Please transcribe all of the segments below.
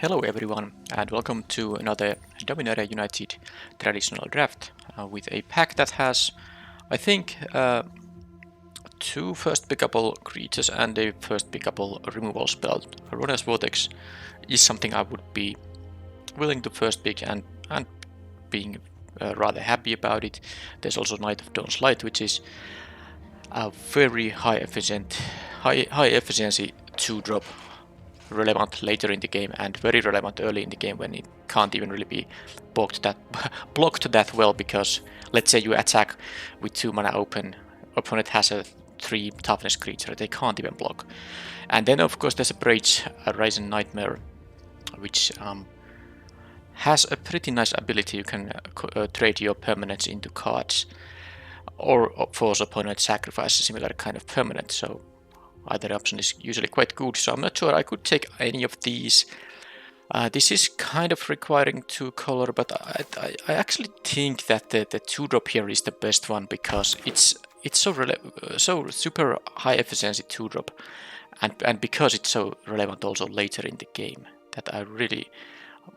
Hello everyone and welcome to another Dominaria United traditional draft with a pack that has, I think, two first pickable creatures and a first pickable removal spell. Runner's Vortex is something I would be willing to first pick and being rather happy about it. There's also Knight of Dawn's Light, which is a very high efficiency 2-drop, relevant later in the game and very relevant early in the game when it can't even really be blocked that well, because let's say you attack with 2 mana open, opponent has a 3 toughness creature, they can't even block. And then of course there's a Braid's Risen Nightmare, which has a pretty nice ability. You can trade your permanents into cards or force opponent to sacrifice a similar kind of permanent, so either option is usually quite good, so I'm not sure I could take any of these. This is kind of requiring 2 color, but I actually think that the 2-drop here is the best one, because it's so super high efficiency 2-drop, and because it's so relevant also later in the game, that I really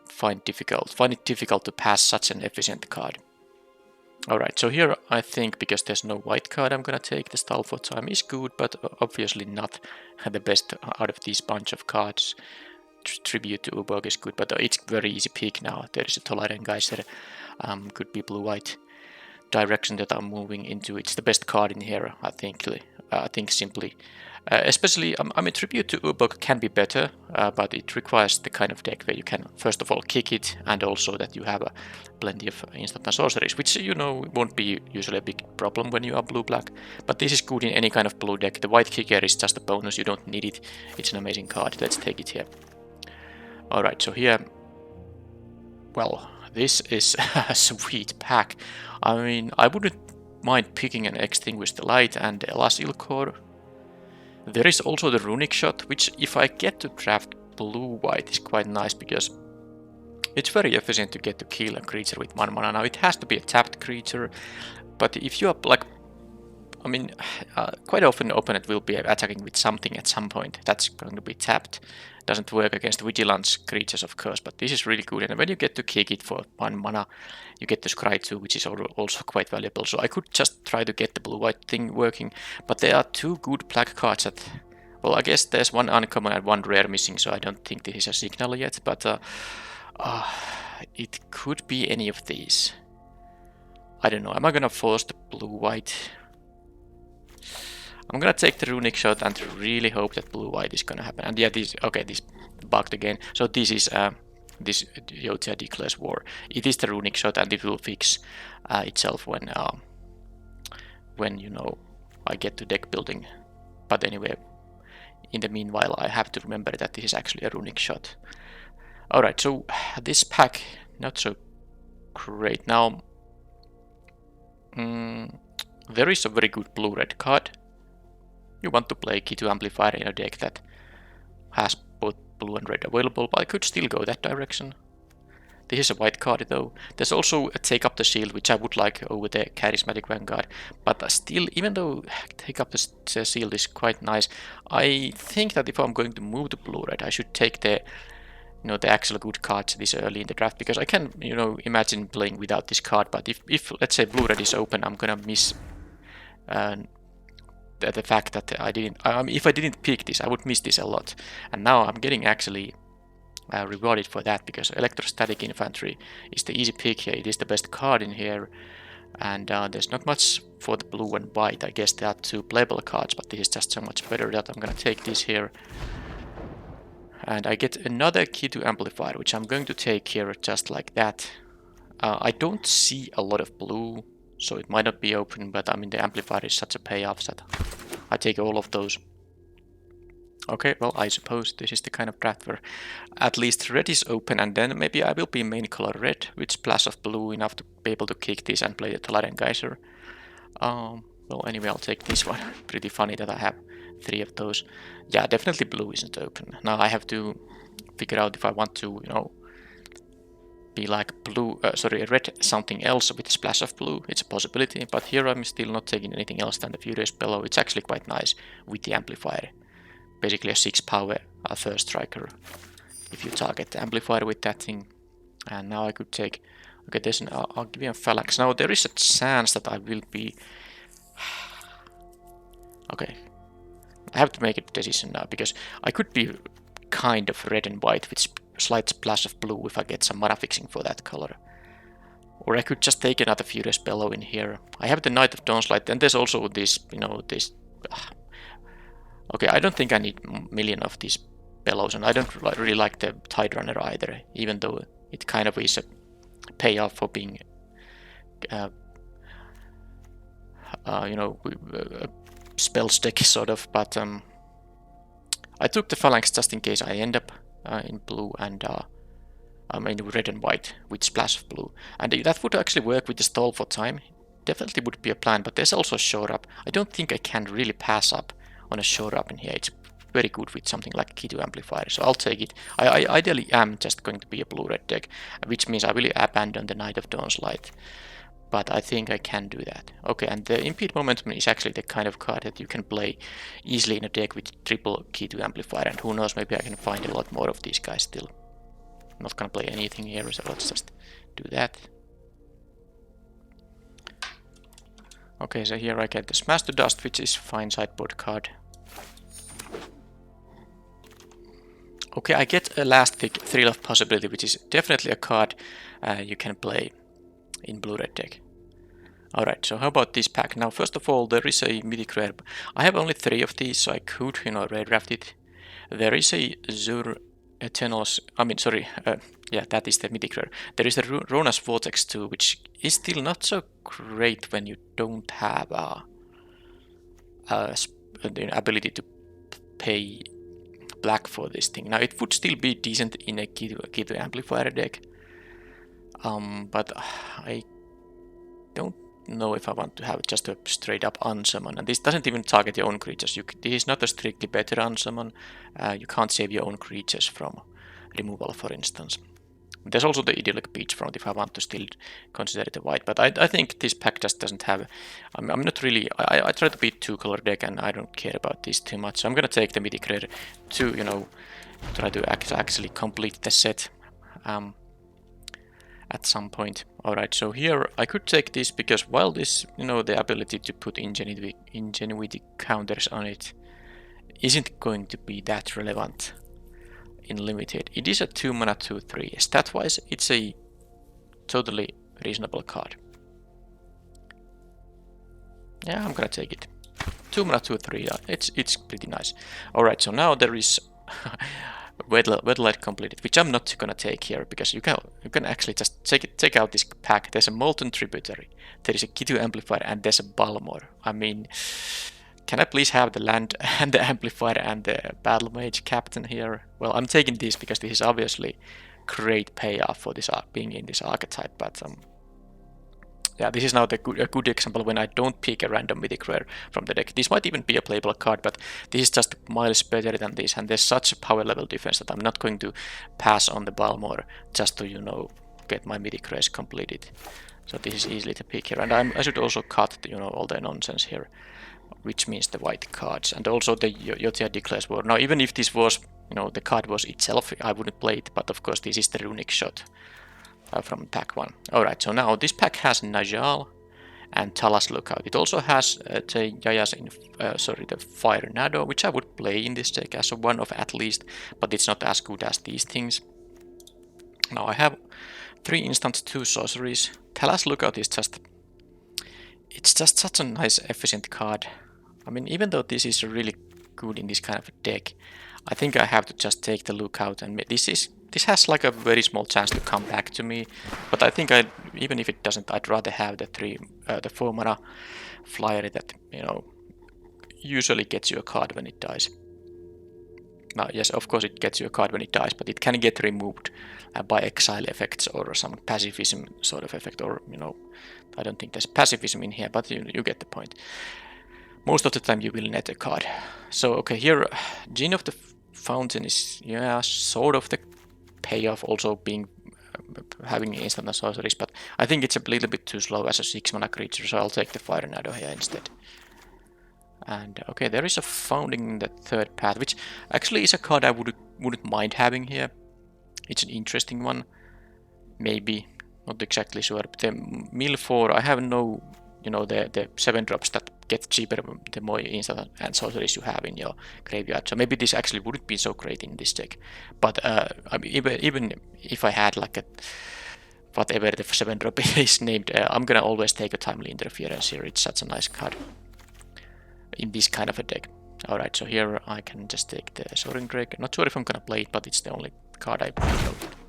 find it difficult to pass such an efficient card. Alright, so here I think, because there's no white card, I'm gonna take the Stall for Time. Is good, but obviously not the best out of these bunch of cards. Tribute to Urborg is good, but it's very easy pick now. There is a Tolerant Geyser, could be blue-white direction that I'm moving into. It's the best card in here, I think simply. Especially, I mean, Tribute to Urborg can be better, but it requires the kind of deck where you can, first of all, kick it, and also that you have plenty of instant and sorceries, which, you know, won't be usually a big problem when you are blue-black. But this is good in any kind of blue deck. The white kicker is just a bonus, you don't need it. It's an amazing card. Let's take it here. Alright, so here, well, this is a sweet pack. I mean, I wouldn't mind picking an Extinguish the Light and Elas Ilkor. There is also the Runic Shot, which if I get to draft blue-white is quite nice, because it's very efficient to get to kill a creature with 1 mana. Now it has to be a tapped creature, but if you are like, I mean, quite often the opponent will be attacking with something at some point that's going to be tapped. Doesn't work against Vigilance creatures, of course, but this is really good. And when you get to kick it for 1 mana, you get to Scry 2, which is also quite valuable. So I could just try to get the blue-white thing working, but there are 2 good black cards that, well, I guess there's 1 uncommon and 1 rare missing, so I don't think this is a signal yet, but it could be any of these. I don't know, am I gonna force the blue-white? I'm gonna take the Runic Shot and really hope that blue-white is gonna happen. And yeah, this bugged again. So this is this Yotia Declares War. It is the Runic Shot, and it will fix itself when you know, I get to deck building. But anyway, in the meanwhile, I have to remember that this is actually a Runic Shot. Alright, so this pack, not so great. Now, there is a very good blue-red card. You want to play Key to Amplifier in a deck that has both blue and red available, but I could still go that direction. This is a white card though. There's also a Take Up the Shield, which I would like over the Charismatic Vanguard, but still, even though Take Up the Shield is quite nice, I think that if I'm going to move to blue-red, I should take the, you know, the actual good cards this early in the draft, because I can, you know, imagine playing without this card. But if let's say blue-red is open, I'm gonna miss the fact that if I didn't pick this, I would miss this a lot. And now I'm getting actually rewarded for that, because Electrostatic Infantry is the easy pick here. It is the best card in here, and there's not much for the blue and white. I guess there are 2 playable cards, but this is just so much better that I'm gonna take this here. And I get another Key to Amplifier, which I'm going to take here just like that. I don't see a lot of blue, so it might not be open, but I mean, the Amplifier is such a payoff that I take all of those. Okay, well, I suppose this is the kind of draft where at least red is open, and then maybe I will be main color red with splash of blue enough to be able to kick this and play the Tolerant Geyser. Well, anyway, I'll take this one. Pretty funny that I have 3 of those. Yeah, definitely blue isn't open. Now I have to figure out if I want to, you know, be like red something else with a splash of blue. It's a possibility, but here I'm still not taking anything else than the Furious Bellow. It's actually quite nice with the Amplifier. Basically a 6 power first striker if you target the amplifier with that thing. And now I could take, okay, there's an, I'll give you a phalanx. Now there is a chance that I will be, okay, I have to make a decision now, because I could be kind of red and white with slight splash of blue if I get some mana fixing for that color. Or I could just take another Furious Bellow in here. I have the Knight of Dawnlight, and there's also this, you know, this... Okay, I don't think I need a million of these bellows, and I don't really like the Tide Runner either, even though it kind of is a payoff for being, you know, a spell stick sort of. But I took the Phalanx just in case I end up in blue and I mean red and white with splash of blue, and that would actually work with the stall for time. Definitely would be a plan, but there's also a shore up. I don't think I can really pass up on a shore up in here. It's very good with something like Key to Amplifier, so I'll take it. I ideally am just going to be a blue-red deck, which means I will abandon the Knight of Dawn's Light, but I think I can do that. Okay, and the Impede Momentum is actually the kind of card that you can play easily in a deck with triple Key to Amplifier, and who knows, maybe I can find a lot more of these guys still. I'm not gonna play anything here, so let's just do that. Okay, so here I get the Smash to Dust, which is fine sideboard card. Okay, I get a last pick, Thrill of Possibility, which is definitely a card you can play in blue-red deck. Alright, so how about this pack? Now, first of all, there is a Mythic Rare. I have only 3 of these, so I could, you know, rare draft it. There is a Zur Eternals, yeah, that is the Mythic Rare. There is a Rona's Vortex too, which is still not so great when you don't have the ability to pay black for this thing. Now, it would still be decent in a Key to Amplifier deck, but I don't know if I want to have just a straight up unsummon, and this doesn't even target your own creatures. This is not a strictly better unsummon. You can't save your own creatures from removal, for instance. There's also the Idyllic Beach front if I want to still consider it a white, but I think this pack just doesn't have... I'm not really... I try to beat 2-color deck and I don't care about this too much, so I'm gonna take the Mythic Rare to, you know, try to actually complete the set at some point. Alright, so here I could take this because while this, you know, the ability to put ingenuity counters on it isn't going to be that relevant in limited. It is a 2-mana 2/3. Stat-wise, it's a totally reasonable card. Yeah, I'm gonna take it. 2-mana 2/3. It's pretty nice. Alright, so now there is Weatherlight completed, which I'm not gonna take here because you can actually just take out this pack. There's a Molten Tributary, there is a Key to Amplifier, and there's a Balmor. I mean, can I please have the land and the amplifier and the Battle Mage Captain here? Well, I'm taking this because this is obviously great payoff for this being in this archetype, but yeah, this is now a good example when I don't pick a random Mythic Rare from the deck. This might even be a playable card, but this is just miles better than this, and there's such a power level difference that I'm not going to pass on the Balmor just to, you know, get my Mythic Rares completed. So this is easily the pick here, and I should also cut, you know, all the nonsense here, which means the white cards, and also the Yotia Declares War. Now, even if this was, you know, the card was itself, I wouldn't play it, but of course this is the Runic Shot from pack 1. Alright, so now this pack has Najal and Talas Lookout. It also has the Yaya's the Fire Nado, which I would play in this deck as a one of at least, but it's not as good as these things. Now I have 3 instants, 2 sorceries. Talas Lookout is just... it's just such a nice, efficient card. I mean, even though this is really good in this kind of a deck, I think I have to just take the Lookout, and this has like a very small chance to come back to me. But I think even if it doesn't, I'd rather have the 4-mana flyer that, you know, usually gets you a card when it dies. Now, yes, of course it gets you a card when it dies, but it can get removed by exile effects or some pacifism sort of effect, or, you know, I don't think there's pacifism in here, but you get the point. Most of the time you will net a card. So, okay, here, Gene of the Fountain is, yeah, sort of the payoff, also being having instant sorceries, but I think it's a little bit too slow as a 6-mana creature, so I'll take the Fire Nado here instead. And okay, there is a Founding in the Third Path, which actually is a card I wouldn't mind having here. It's an interesting one. Maybe. Not exactly sure. But the mill 4, I have no, you know, the 7 drops that get cheaper the more instant and sorceries you have in your graveyard. So maybe this actually wouldn't be so great in this deck. But I mean, even if I had like a whatever the 7 drop is named, I'm gonna always take a Timely Interference here. It's such a nice card in this kind of a deck. Alright, so here I can just take the Soaring Drake. Not sure if I'm gonna play it, but it's the only card I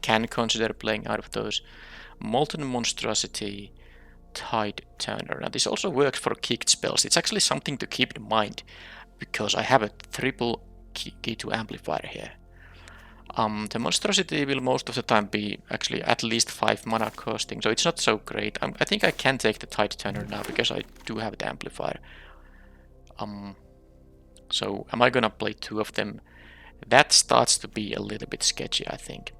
can consider playing out of those. Molten Monstrosity, Tide Turner. Now this also works for kicked spells. It's actually something to keep in mind, because I have a triple key to amplifier here. The Monstrosity will most of the time be actually at least 5 mana costing, so it's not so great. I think I can take the Tide Turner now, because I do have the amplifier. So am I gonna play 2 of them? That starts to be a little bit sketchy, I think.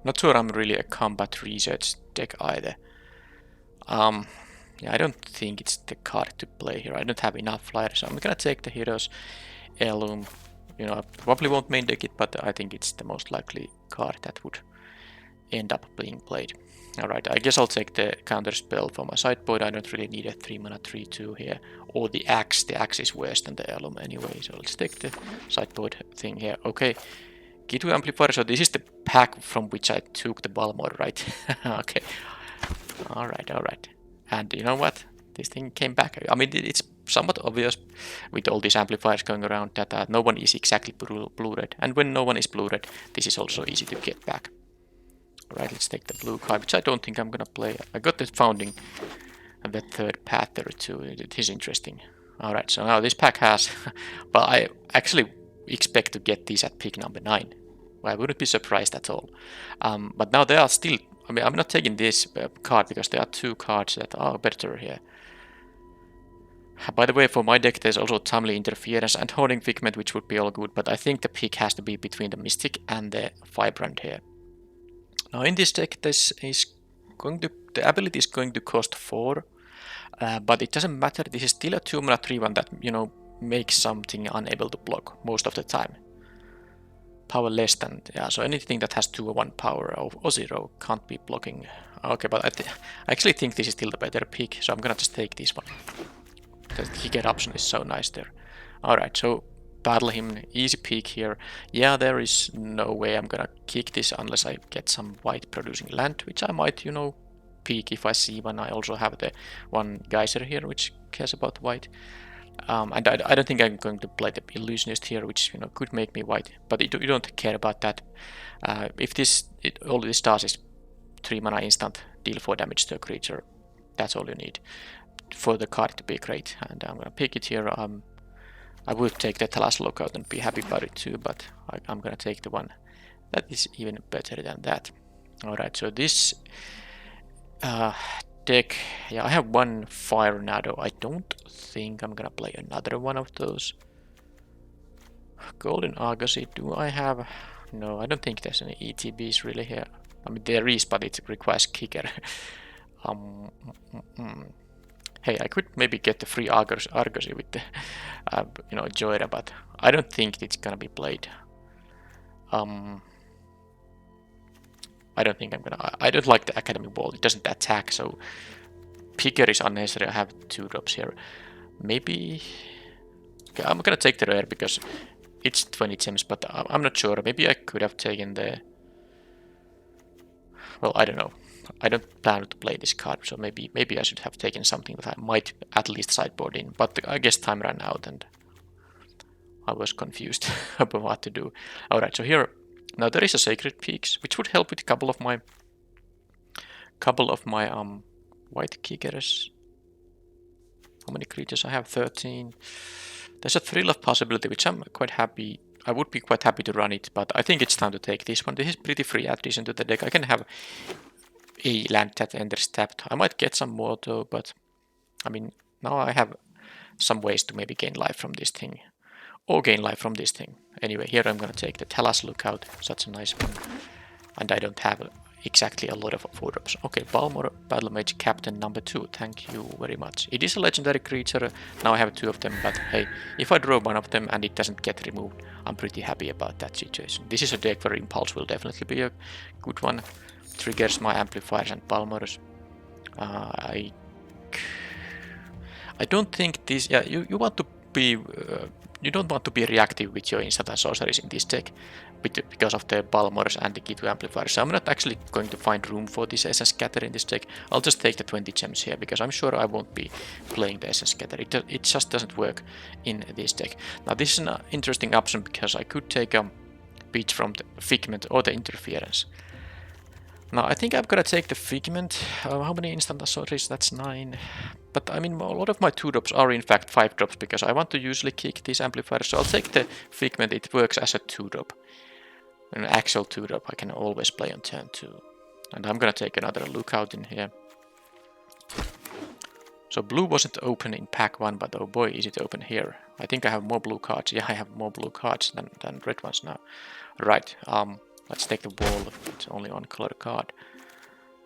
Not sure I'm really a combat research deck either. Yeah, I don't think it's the card to play here. I don't have enough flyers, so I'm gonna take the Hero's Heirloom. You know, I probably won't main deck it, but I think it's the most likely card that would end up being played. Alright, I guess I'll take the counter spell for my sideboard. I don't really need a 3 mana 3/2 here. Or the axe. The axe is worse than the heirloom anyway, so let's take the sideboard thing here. Okay, key to amplifier. So this is the pack from which I took the Balmor, right? Okay. Alright. And you know what? This thing came back. I mean, it's somewhat obvious with all these amplifiers going around that no one is exactly blue-red. And when no one is blue-red, this is also easy to get back. Alright, let's take the blue card, which I don't think I'm gonna play. I got the Founding and the third path there too. It is interesting. Alright, so now this pack has... well, I actually expect to get these at pick number 9. Well, I wouldn't be surprised at all. But now they are still... I mean, I'm not taking this card because there are 2 cards that are better here. By the way, for my deck there's also Timely Interference and Hoarding Figment, which would be all good, but I think the pick has to be between the Mystic and the Vibrant here. Now in this deck, the ability is going to cost 4, but it doesn't matter. This is still a 2 mana 3/1 that, you know, makes something unable to block most of the time. Power less than, yeah, so anything that has 2 or 1 power or 0 can't be blocking. Okay, but I actually think this is still the better pick, so I'm gonna just take this one. The kicker option is so nice there. Alright, so Battle Hymn, easy pick here. Yeah, there is no way I'm gonna kick this unless I get some white producing land, which I might, you know, peek if I see one. I also have the one Geyser here, which cares about white. And I don't think I'm going to play the Illusionist here, which, you know, could make me white, but you don't care about that. If all this does is 3 mana instant, deal 4 damage to a creature, that's all you need for the card to be great. And I'm gonna pick it here. I would take the Talas Lookout and be happy about it too, but I'm gonna take the one that is even better than that. Alright, so this deck, yeah, I have one Fire Nado. I don't think I'm gonna play another one of those. Golden Argosy, do I have? No, I don't think there's any ETBs really here. I mean, there is, but it requires kicker. Hey, I could maybe get the free Argosy with the, you know, Joyra, but I don't think it's gonna be played. I don't think I'm gonna... I don't like the Academy Wall, it doesn't attack, so Picker is unnecessary. I have 2 drops here. Maybe... Okay, I'm gonna take the rare because it's 20 gems, but I'm not sure. Maybe I could have taken the... Well, I don't know. I don't plan to play this card, so maybe I should have taken something that I might at least sideboard in, but I guess time ran out and I was confused about what to do. Alright, so here, now there is a Sacred Peaks, which would help with a couple of my white kickers. How many creatures I have? 13. There's a Thrill of Possibility, which I'm quite happy. I would be quite happy to run it, but I think it's time to take this one. This is pretty free addition to the deck. I can have a land that enters tapped. I might get some more though, but I mean, now I have some ways to maybe gain life from this thing. Or gain life from this thing. Anyway, here I'm gonna take the Talas Lookout, such a nice one. And I don't have exactly a lot of 4-drops. Okay, Balmor Battle Mage Captain number 2, thank you very much. It is a legendary creature, now I have 2 of them, but hey, if I draw one of them and it doesn't get removed, I'm pretty happy about that situation. This is a deck where Impulse will definitely be a good one. Triggers my amplifiers and Balmors. I don't think this... Yeah, you want to be... you don't want to be reactive with your instant and sorceries in this deck because of the Balmors and the Key2 amplifiers. So I'm not actually going to find room for this Essence Scatter in this deck. I'll just take the 20 gems here because I'm sure I won't be playing the Essence Scatter. It just doesn't work in this deck. Now this is an interesting option because I could take a beat from the Figment or the Interference. Now I think I'm gonna take the Figment. How many instant sorceries? That's 9. But I mean, a lot of my 2-drops are in fact 5-drops because I want to usually kick these amplifiers. So I'll take the Figment. It works as a 2-drop. An actual 2-drop I can always play on turn 2. And I'm gonna take another Lookout in here. So blue wasn't open in pack 1, but oh boy, is it open here. I think I have more blue cards. Yeah, I have more blue cards than red ones now. Right, let's take the wall. It's only one color card.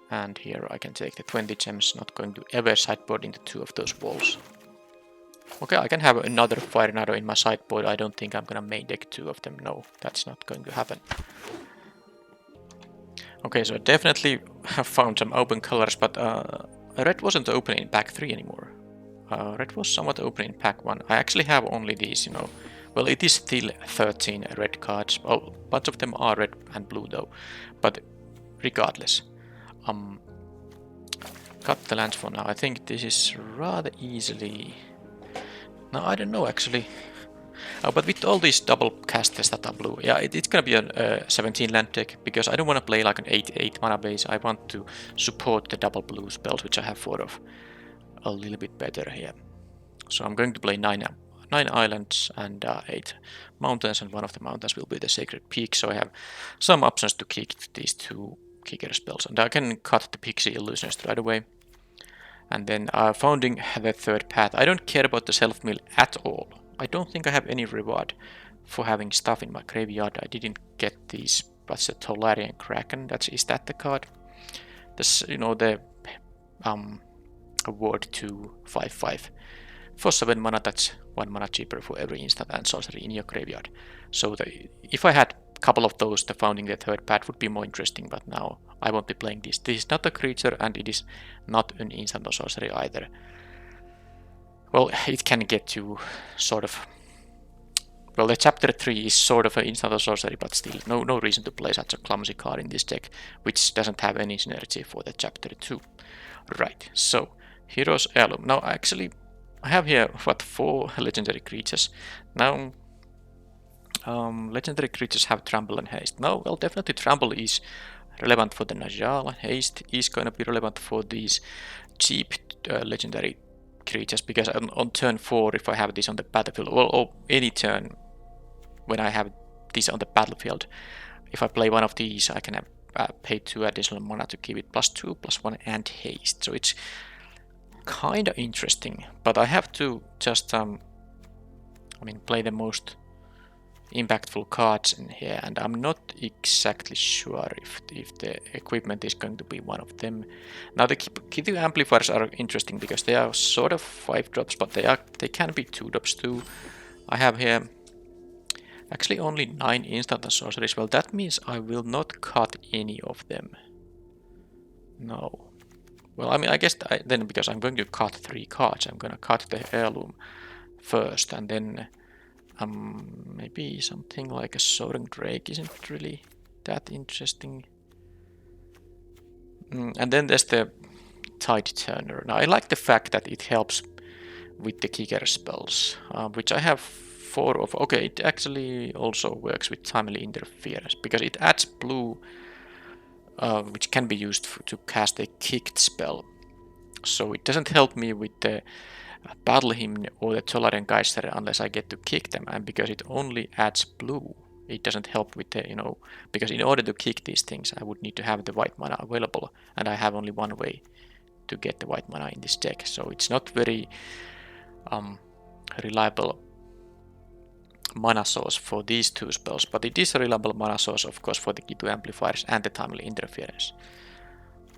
And here I can take the 20 gems, not going to ever sideboard into 2 of those walls. Okay, I can have another Fire Arrow in my sideboard. I don't think I'm gonna main deck 2 of them. No, that's not going to happen. Okay, so I definitely have found some open colors, but red wasn't open in pack 3 anymore. Red was somewhat open in pack 1. I actually have only these, you know. Well, it is still 13 red cards. Well, a bunch of them are red and blue though. But regardless. Cut the lands for now. I think this is rather easily... No, I don't know actually. But with all these double casters that are blue, yeah, it's gonna be a 17 land deck because I don't want to play like an 8 mana base. I want to support the double blue spells, which I have 4 of, a little bit better here. So I'm going to play 9 islands and 8 mountains, and one of the mountains will be the Sacred Peak. So I have some options to kick these 2 kicker spells, and I can cut the Pixie Illusionist right away. And then founding the 3rd path. I don't care about the self-mill at all. I don't think I have any reward for having stuff in my graveyard. I didn't get these. What's the Tolarian Kraken? Is that the card? This, you know, the award to 5/5 for 7 mana. That's 1 mana cheaper for every instant and sorcery in your graveyard. So if I had a couple of those, the founding the 3rd path would be more interesting. But now I won't be playing this. This is not a creature, and it is not an instant or sorcery either. Well, it can get you sort of... Well, the chapter 3 is sort of an instant or sorcery, but still no reason to play such a clumsy card in this deck, which doesn't have any synergy for the chapter 2. Right, so Hero's Heirloom. Now actually I have here, what, 4 legendary creatures. Now legendary creatures have Trample and Haste. Now, well, definitely Trample is relevant for the Najala. Haste is going to be relevant for these cheap legendary creatures, because on turn 4, if I have this on the battlefield, or any turn when I have this on the battlefield, if I play one of these, I can have pay 2 additional mana to give it +2, +1, and haste. So it's kind of interesting, but I have to just play the most impactful cards in here, and I'm not exactly sure if the equipment is going to be one of them. Now the Key2 amplifiers are interesting because they are sort of 5-drops, but they can be 2-drops too. I have here actually only 9 instant and sorceries. Well, that means I will not cut any of them. No. Well, I mean, I guess then, because I'm going to cut 3 cards, I'm going to cut the Heirloom first, and then maybe something like a Soaring Drake isn't really that interesting. And then there's the Tide Turner. Now, I like the fact that it helps with the kicker spells, which I have 4 of. Okay, it actually also works with Timely Interference, because it adds blue, which can be used to cast a kicked spell. So it doesn't help me with the Battle Hymn or the Tolarian Geyser unless I get to kick them, and because it only adds blue, it doesn't help with the, because in order to kick these things, I would need to have the white mana available, and I have only one way to get the white mana in this deck, so it's not very reliable mana source for these two spells, but it is a reliable mana source, of course, for the B2 amplifiers and the timely interference.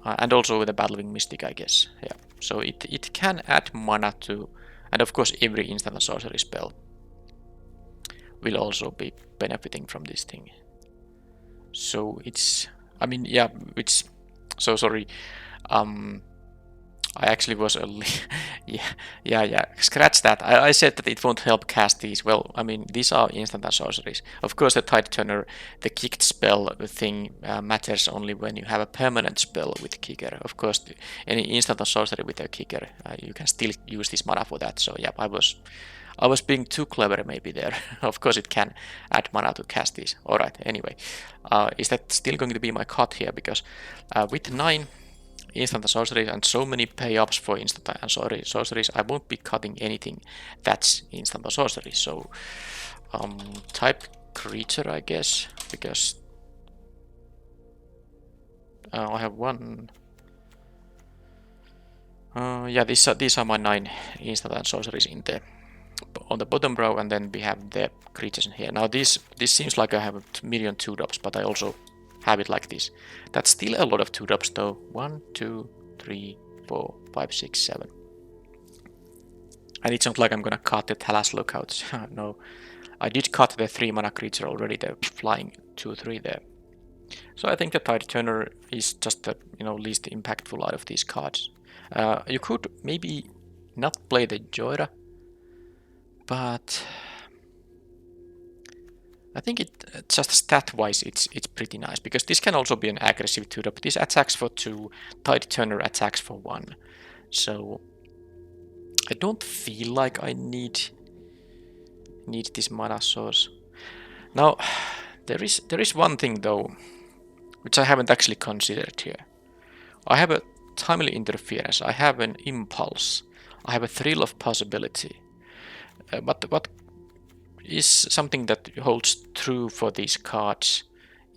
And also with the Battlewing Mystic, I guess. Yeah. So it can add mana to, and of course every instant and sorcery spell will also be benefiting from this thing. So it's, I mean, yeah, it's, so sorry. I actually was only, yeah, scratch that. I said that it won't help cast these. Well, I mean, these are instant and sorceries. Of course, the Tide Turner, the kicked spell thing matters only when you have a permanent spell with kicker. Of course, any instant or sorcery with a kicker, you can still use this mana for that. So yeah, I was being too clever maybe there. Of course, it can add mana to cast these. All right. Anyway, is that still going to be my cut here? Because with 9 instant and sorceries and so many pay-ups for instant and sorceries, I won't be cutting anything that's instant or sorcery. So type creature, I guess, because I have one. Yeah, these are my 9 instant and sorceries in there on the bottom row, and then we have the creatures in here. Now this seems like I have a million 2-drops, but I also have it like this. That's still a lot of 2-drops though. 1, 2, 3, 4, 5, 6, 7. And it's not like I'm gonna cut the Talas Lookouts. No, I did cut the 3 mana creature already, the flying 2/3 there. So I think the Tide Turner is just the least impactful out of these cards. You could maybe not play the Joira, but I think it just stat-wise it's pretty nice, because this can also be an aggressive 2-drop. This attacks for 2, Tide Turner attacks for 1. So I don't feel like I need this mana source. Now there is one thing though, which I haven't actually considered here. I have a timely interference, I have an impulse, I have a thrill of possibility. But what is something that holds true for these cards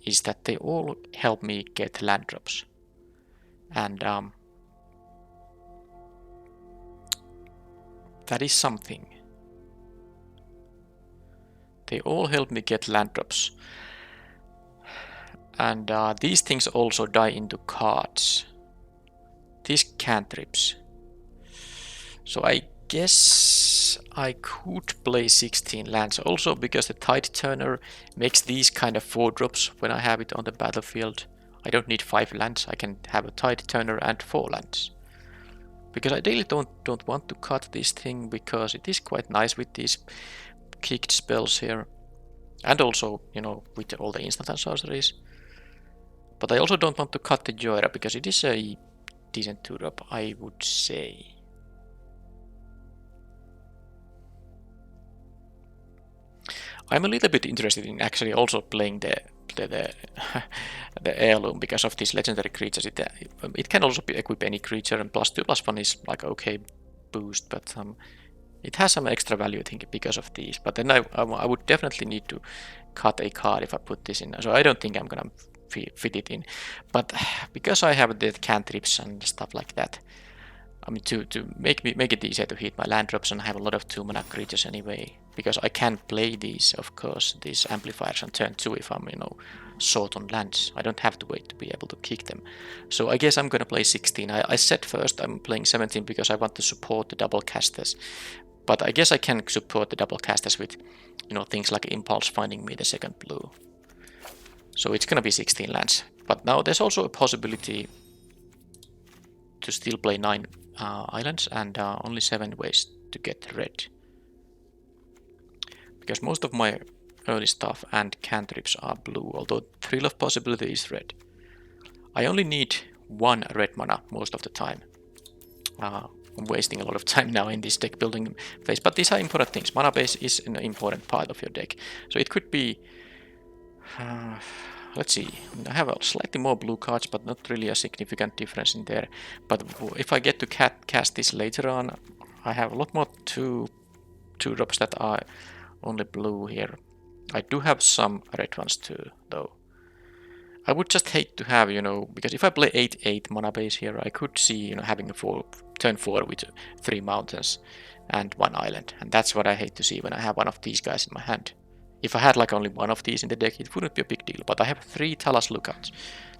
is that they all help me get land drops. And that is something. They all help me get land drops. And these things also die into cards. These cantrips. So I guess I could play 16 lands also, because the Tide Turner makes these kind of 4-drops when I have it on the battlefield. I don't need 5 lands, I can have a Tide Turner and 4 lands. Because I really don't want to cut this thing, because it is quite nice with these kicked spells here. And also, with all the instant and sorceries. But I also don't want to cut the Joira, because it is a decent 2-drop, I would say. I'm a little bit interested in actually also playing the heirloom, because of these legendary creatures. It can also be equip any creature, and +2/+1 is like okay boost, but it has some extra value, I think, because of these. But then I would definitely need to cut a card if I put this in. So I don't think I'm gonna fit it in. But because I have the cantrips and stuff like that, I mean, to make it easier to hit my land drops, and I have a lot of 2-mana creatures anyway, because I can play these, of course, these amplifiers on turn 2 if I'm, short on lands. I don't have to wait to be able to kick them. So I guess I'm gonna play 16. I said first I'm playing 17 because I want to support the double casters, but I guess I can support the double casters with, things like Impulse finding me the second blue. So it's gonna be 16 lands. But now there's also a possibility to still play 9 islands and only 7 ways to get red. Because most of my early stuff and cantrips are blue, although Thrill of Possibility is red. I only need 1 red mana most of the time. I'm wasting a lot of time now in this deck building phase, but these are important things. Mana base is an important part of your deck. So it could be... let's see, I have slightly more blue cards, but not really a significant difference in there. But if I get to cast this later on, I have a lot more 2-drops that are only blue here. I do have some red ones too, though. I would just hate to have, because if I play 8/8 mana base here, I could see, having a turn 4 with 3 mountains and 1 island. And that's what I hate to see when I have one of these guys in my hand. If I had like only one of these in the deck, it wouldn't be a big deal. But I have 3 Talas Lookouts.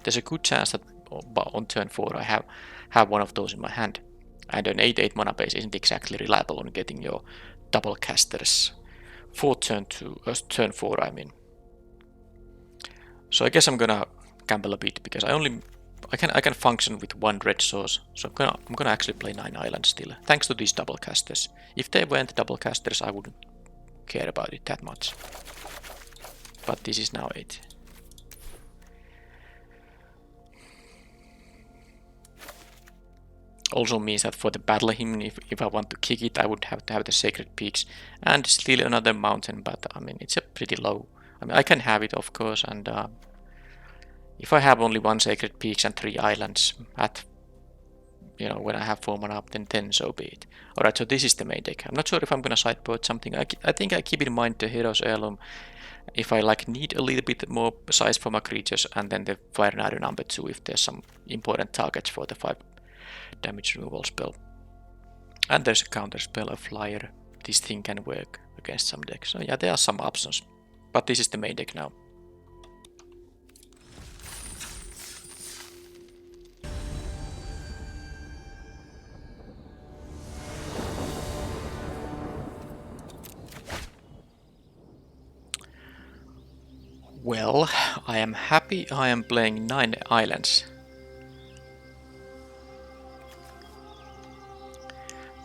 There's a good chance that on turn 4 I have one of those in my hand. And an 8/8 mana base isn't exactly reliable on getting your double casters for turn 4, I mean. So I guess I'm gonna gamble a bit because I can function with 1 red source. So I'm gonna actually play 9 islands still, thanks to these double casters. If they weren't double casters, I wouldn't care about it that much. But this is now 8. Also means that for the battle hymn, if I want to kick it, I would have to have the sacred peaks and steal another mountain. But I mean, it's a pretty low. I mean, I can have it, of course, and if I have only 1 sacred peaks and 3 islands at, you know, when I have 4 mana up, then so be it. Alright, so this is the main deck. I'm not sure if I'm gonna sideboard something. I think I keep in mind the Hero's Heirloom if I like need a little bit more size for my creatures, and then the Fire Rider number 2 if there's some important targets for the 5 damage removal spell. And there's a counter spell, a flyer. This thing can work against some decks. So yeah, there are some options. But this is the main deck now. Well, I am happy I am playing 9 islands.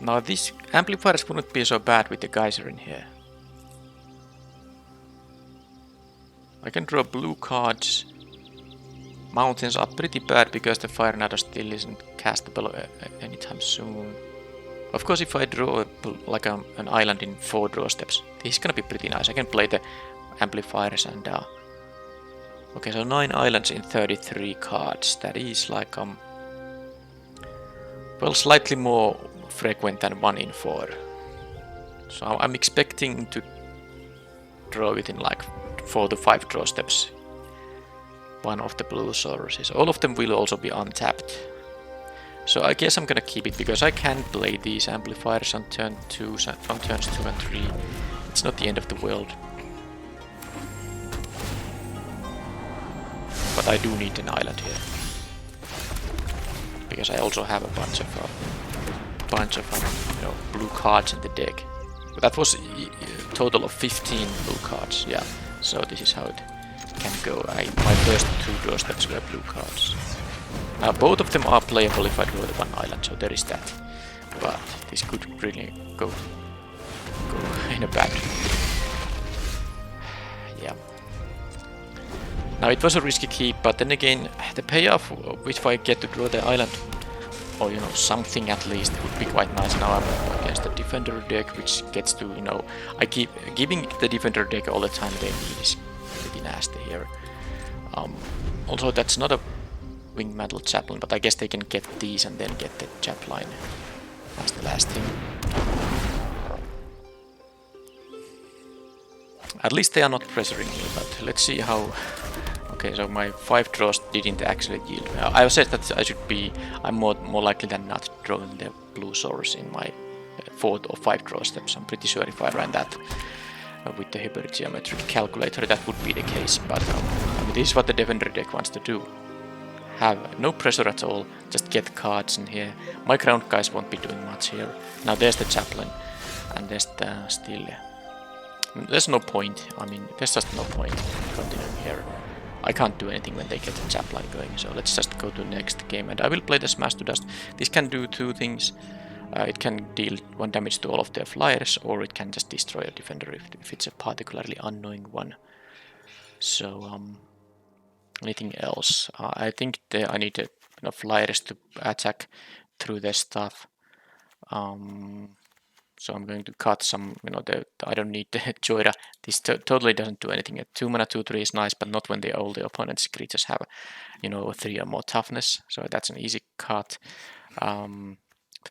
Now these amplifiers wouldn't be so bad with the geyser in here. I can draw blue cards. Mountains are pretty bad because the Fire Nado still isn't castable anytime soon. Of course, if I draw like an island in 4 draw steps, this is gonna be pretty nice. I can play the amplifiers and okay, so 9 islands in 33 cards. That is like well, slightly more frequent than 1 in 4. So I'm expecting to draw it in like 4 to 5 draw steps. One of the blue sources. All of them will also be untapped. So I guess I'm gonna keep it because I can play these amplifiers on turn 2, on turns 2 and 3. It's not the end of the world. But I do need an island here. Because I also have a bunch of you know, blue cards in the deck. But that was a total of 15 blue cards, yeah. So this is how it can go. My first 2 draw steps were blue cards. Both of them are playable if I draw the 1 island, so there is that. But this could really go in a bad. Yeah. Now it was a risky keep, but then again, the payoff if I get to draw the island, or you know, something at least, would be quite nice. Now I'm against the defender deck, which gets to, you know, I keep giving the defender deck all the time they need is pretty nasty here. Also, that's not a Winged Mantle Chaplain, but I guess they can get these and then get the Chaplain as the last thing. At least they are not pressuring me, but let's see how. Okay, so my 5 draws didn't actually yield. I said that I'm more likely than not drawing the blue source in my 4 or 5 draw steps. I'm pretty sure if I ran that with the Hybrid Geometric Calculator, that would be the case. But I mean, this is what the defender deck wants to do. Have no pressure at all, just get cards in here. My ground guys won't be doing much here. Now there's the Chaplain, and there's the still. There's no point. I mean, there's just no point continuing here. I can't do anything when they get the Chaplain going, so let's just go to the next game. And I will play the Smash to Dust. This can do 2 things. It can deal 1 damage to all of their flyers, or it can just destroy a defender if it's a particularly annoying one. So, anything else? I think I need flyers to attack through their stuff. So I'm going to cut some, I don't need the Joira. This totally doesn't do anything. 2 mana 2/3 is nice, but not when all the opponent's creatures have, 3 or more toughness. So that's an easy cut.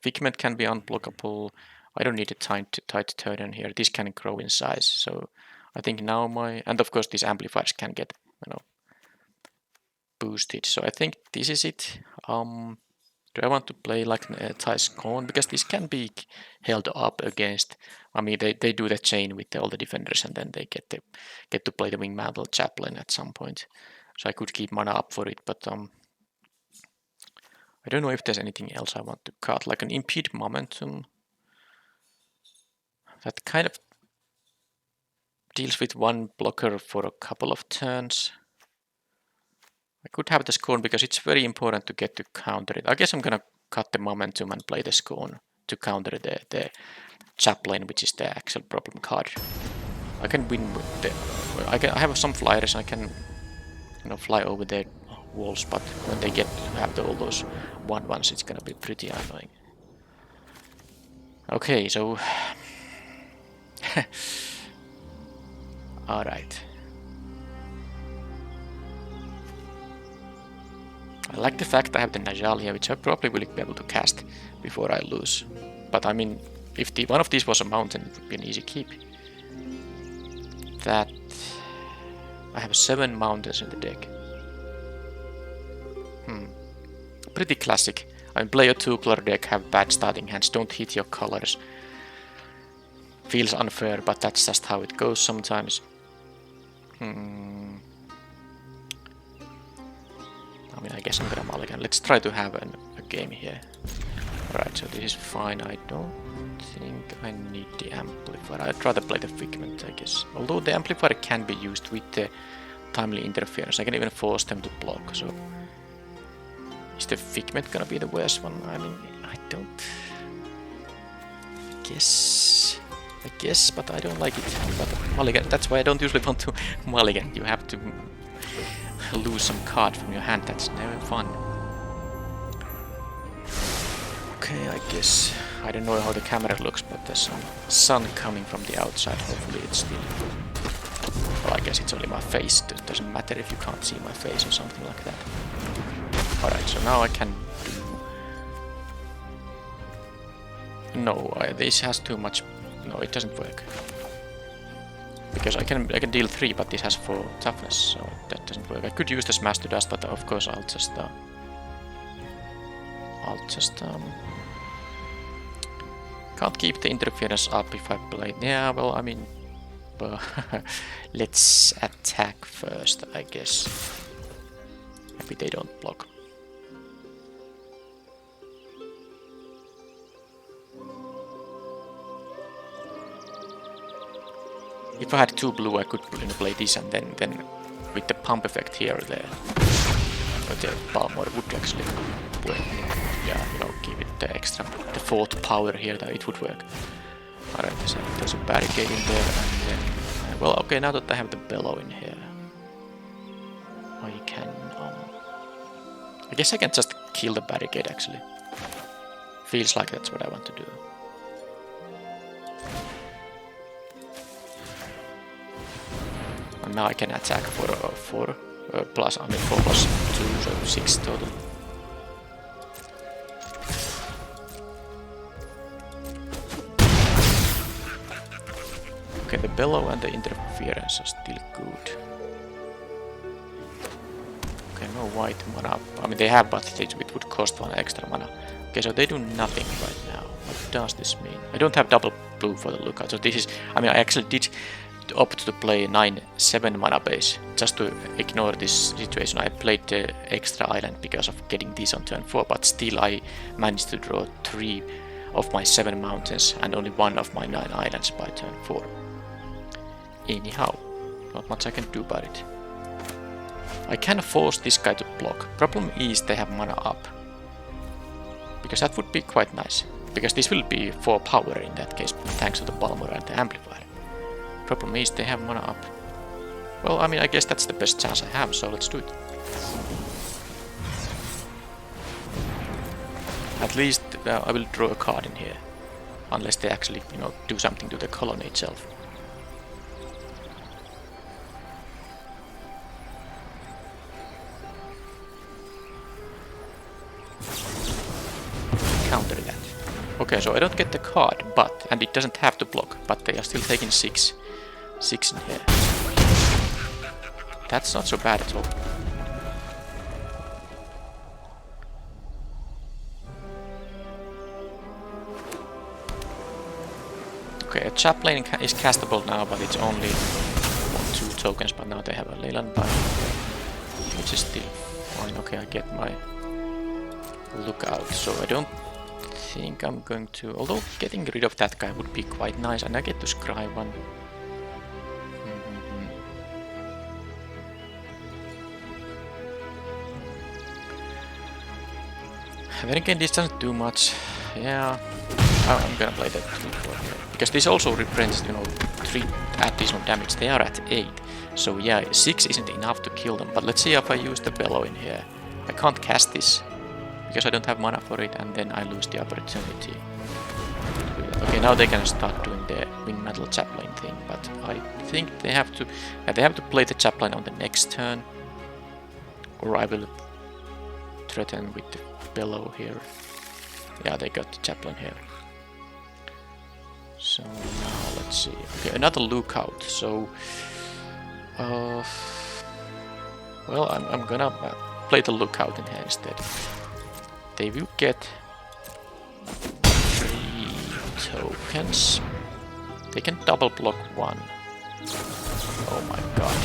Figment can be unblockable. I don't need a tight turn here. This can grow in size. So I think now and of course these amplifiers can get, boosted. So I think this is it. Do I want to play like Thai's Cone? Because this can be held up against. I mean, they do the chain with all the defenders, and then they get to play the Wingmantle Chaplain at some point. So I could keep mana up for it, but I don't know if there's anything else I want to cut, like an Impede Momentum. That kind of deals with one blocker for a couple of turns. I could have the Scorn because it's very important to get to counter it. I guess I'm gonna cut the Momentum and play the Scorn to counter the Chaplain, which is the actual problem card. I can win with the... I have some flyers, I can fly over their walls, but when they get to have all those 1/1s, it's gonna be pretty annoying. Okay, so... Alright. I like the fact I have the Najal here, which I probably will be able to cast before I lose. But I mean, if one of these was a mountain, it would be an easy keep. That... I have 7 mountains in the deck. Pretty classic. I mean, play a 2-color deck, have bad starting hands, don't hit your colors. Feels unfair, but that's just how it goes sometimes. I mean, I guess I'm gonna mulligan. Let's try to have a game here. Alright, so this is fine. I don't think I need the amplifier. I'd rather play the Figment, I guess. Although the amplifier can be used with the timely interference. I can even force them to block, so... Is the Figment gonna be the worst one? I mean, I don't... I guess, but I don't like it. But mulligan, that's why I don't usually want to mulligan. You have to lose some card from your hand, that's never fun. Okay, I guess... I don't know how the camera looks, but there's some sun coming from the outside. Hopefully it's still... Well, I guess it's only my face. It doesn't matter if you can't see my face or something like that. Alright, so now I can do... No, this has too much... No, it doesn't work. Because I can deal 3, but this has 4 toughness, so that doesn't work. I could use the Smash to Dust, but of course I'll just can't keep the interference up if I play... Yeah, well, I mean... let's attack first, I guess. Maybe they don't block. If I had 2 blue, I could play this, and then with the pump effect here, the Balmor would actually work. Yeah, give it the extra, the 4th power here, that it would work. Alright, so there's a barricade in there, and then... well, okay, now that I have the Bellow in here, I can... I guess I can just kill the barricade, actually. Feels like that's what I want to do. And now I can attack for 4 plus, I mean 4 plus 2, so 6 total. Okay, the Bellow and the interference are still good. Okay, no white mana. I mean, they have, but it would cost 1 extra mana. Okay, so they do nothing right now. What does this mean? I don't have double blue for the lookout, so this is... I mean, I actually did opt to play 9/7 mana base just to ignore this situation. I played the extra island because of getting this on turn 4, but still I managed to draw 3 of my 7 mountains and only 1 of my 9 islands by turn 4. Anyhow, not much I can do about it. I can force this guy to block. Problem is they have mana up, because that would be quite nice, because this will be 4 power in that case thanks to the Balmor and the Amplifier. Problem is they have mana up. Well, I mean, I guess that's the best chance I have, so let's do it. At least I will draw a card in here, unless they actually, do something to the colony itself. Counter that. Okay, so I don't get the card, and it doesn't have to block, but they are still taking 6 in here. That's not so bad at all. Okay, a chaplain is castable now, but it's only 2 tokens, but now they have a Leyland Bind, which is still fine. Okay, I get my lookout, so I don't think I'm going to... Although getting rid of that guy would be quite nice, and I get to scry one. Then again, this doesn't do much. Yeah, I'm gonna play that here. Because this also represents, you know, 3 additional damage. They are at 8. So yeah, 6 isn't enough to kill them. But let's see if I use the bellow in here. I can't cast this because I don't have mana for it, and then I lose the opportunity. Okay, now they can start doing the wind metal chaplain thing, but I think they have to... Yeah, they have to play the chaplain on the next turn. Or I will threaten with the bellow here. Yeah, they got the chaplain here. So now let's see. Okay, another lookout. So, well, I'm gonna play the lookout in here instead. They will get 3 tokens. They can double block 1. Oh my god.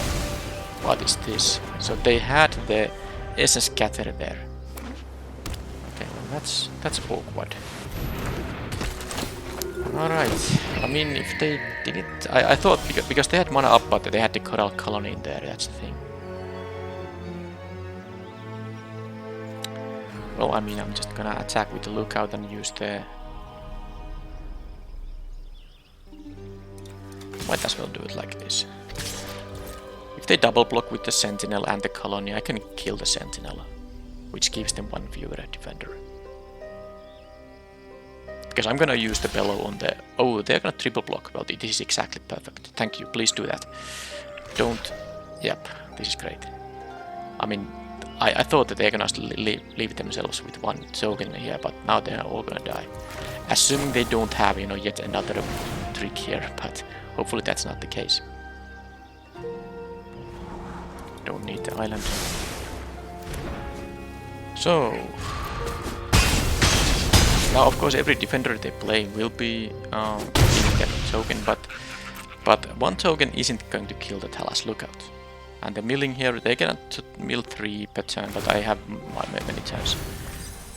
What is this? So they had the essence scatter there. Okay, well that's awkward. Alright. I mean, if they didn't... I thought because they had mana up, but they had the coral colony in there, that's the thing. Well, I mean, I'm just gonna attack with the lookout and use the... Might as well do it like this. If they double block with the sentinel and the colony, I can kill the sentinel, which gives them 1 viewer defender. Because I'm gonna use the bellow on the... Oh, they're gonna triple block. Well, this is exactly perfect. Thank you, please do that. Don't... Yep, this is great. I mean, I thought that they're gonna leave themselves with 1 token here, but now they're all gonna die. Assuming they don't have, you know, yet another trick here, but hopefully that's not the case. Don't need the island. So... Now, of course, every defender they play will be getting a token, but 1 token isn't going to kill the Talas lookout. And the milling here, they cannot mill 3 per turn, but I have many turns.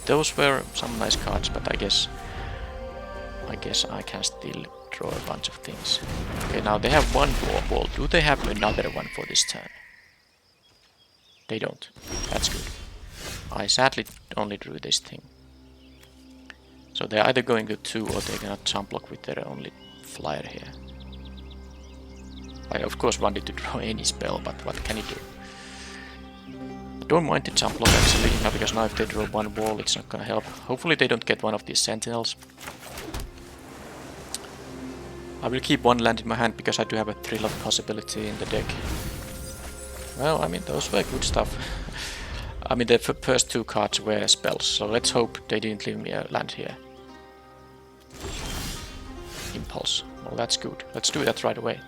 Those were some nice cards, but I guess I can still draw a bunch of things. Okay, now they have 1 wall. Do they have another one for this turn? They don't. That's good. I sadly only drew this thing. So they're either going to 2 or they're gonna jump block with their only flyer here. I of course wanted to draw any spell, but what can you do? I don't mind the jump block actually, because now if they draw 1 wall it's not gonna help. Hopefully they don't get one of these sentinels. I will keep 1 land in my hand because I do have a Thrill of Possibility in the deck. Well, I mean, those were good stuff. I mean, the first 2 cards were spells, so let's hope they didn't leave me a land here. Impulse. Well, that's good. Let's do that right away.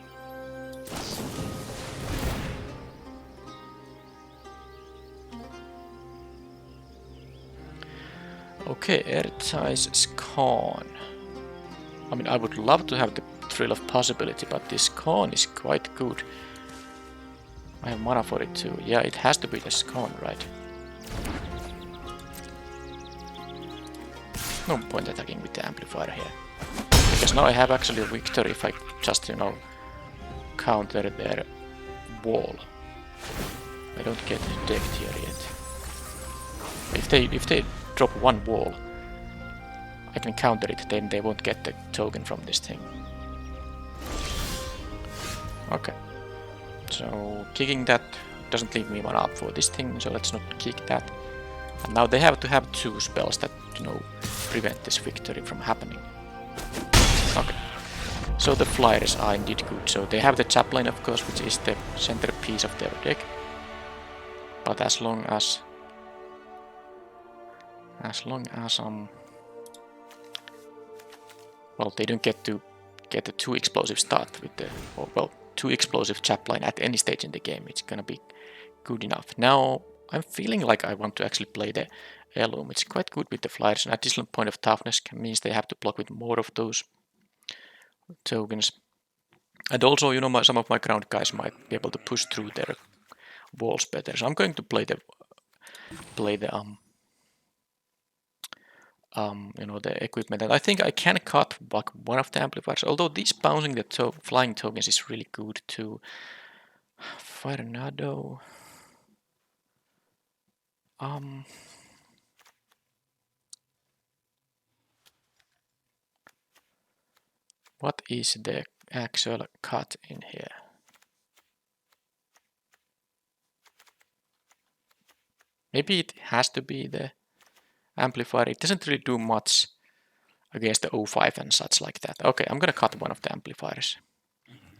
Okay, Ertai's Scorn. I mean, I would love to have the Thrill of Possibility, but this Scorn is quite good. I have mana for it too. Yeah, it has to be the Scorn, right? No point attacking with the amplifier here. Because now I have actually a victory if I just, you know, counter their wall. I don't get decked here yet. If they drop 1 wall, I can counter it, then they won't get the token from this thing. Okay. So kicking that doesn't leave me mana up for this thing, so let's not kick that. And now they have to have 2 spells that, you know, prevent this victory from happening. Okay. So the flyers are indeed good. So they have the chaplain, of course, which is the centerpiece of their deck. But as long as well, they don't get to get a 2 explosive start with the, or well, 2 explosive chaplain at any stage in the game. It's gonna be good enough. Now I'm feeling like I want to actually play the heirloom. It's quite good with the flyers. An additional point of toughness means they have to block with more of those. tokens. And also, you know, some of my ground guys might be able to push through their walls better. So I'm going to play the you know, the equipment. And I think I can cut back one of the amplifiers. Although this bouncing the flying tokens is really good too. Firenado. What is the actual cut in here? Maybe it has to be the amplifier. It doesn't really do much against the O5 and such like that. Okay, I'm gonna cut one of the amplifiers.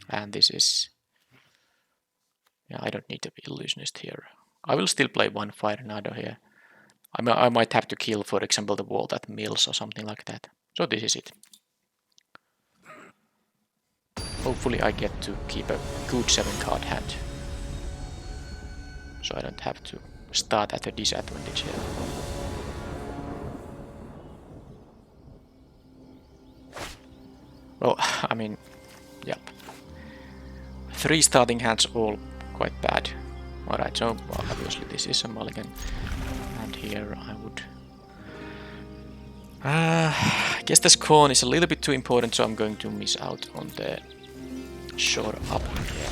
And this is... yeah, I don't need to be illusionist here. I will still play one Firenado here. I might have to kill, for example, the wall that mills or something like that. So this is it. Hopefully I get to keep a good 7 card hand. So I don't have to start at a disadvantage here. Well, I mean, yep. 3 starting hands, all quite bad. Alright, so well, obviously this is a mulligan. And here I would... I guess the scorn is a little bit too important, so I'm going to miss out on the shore up here.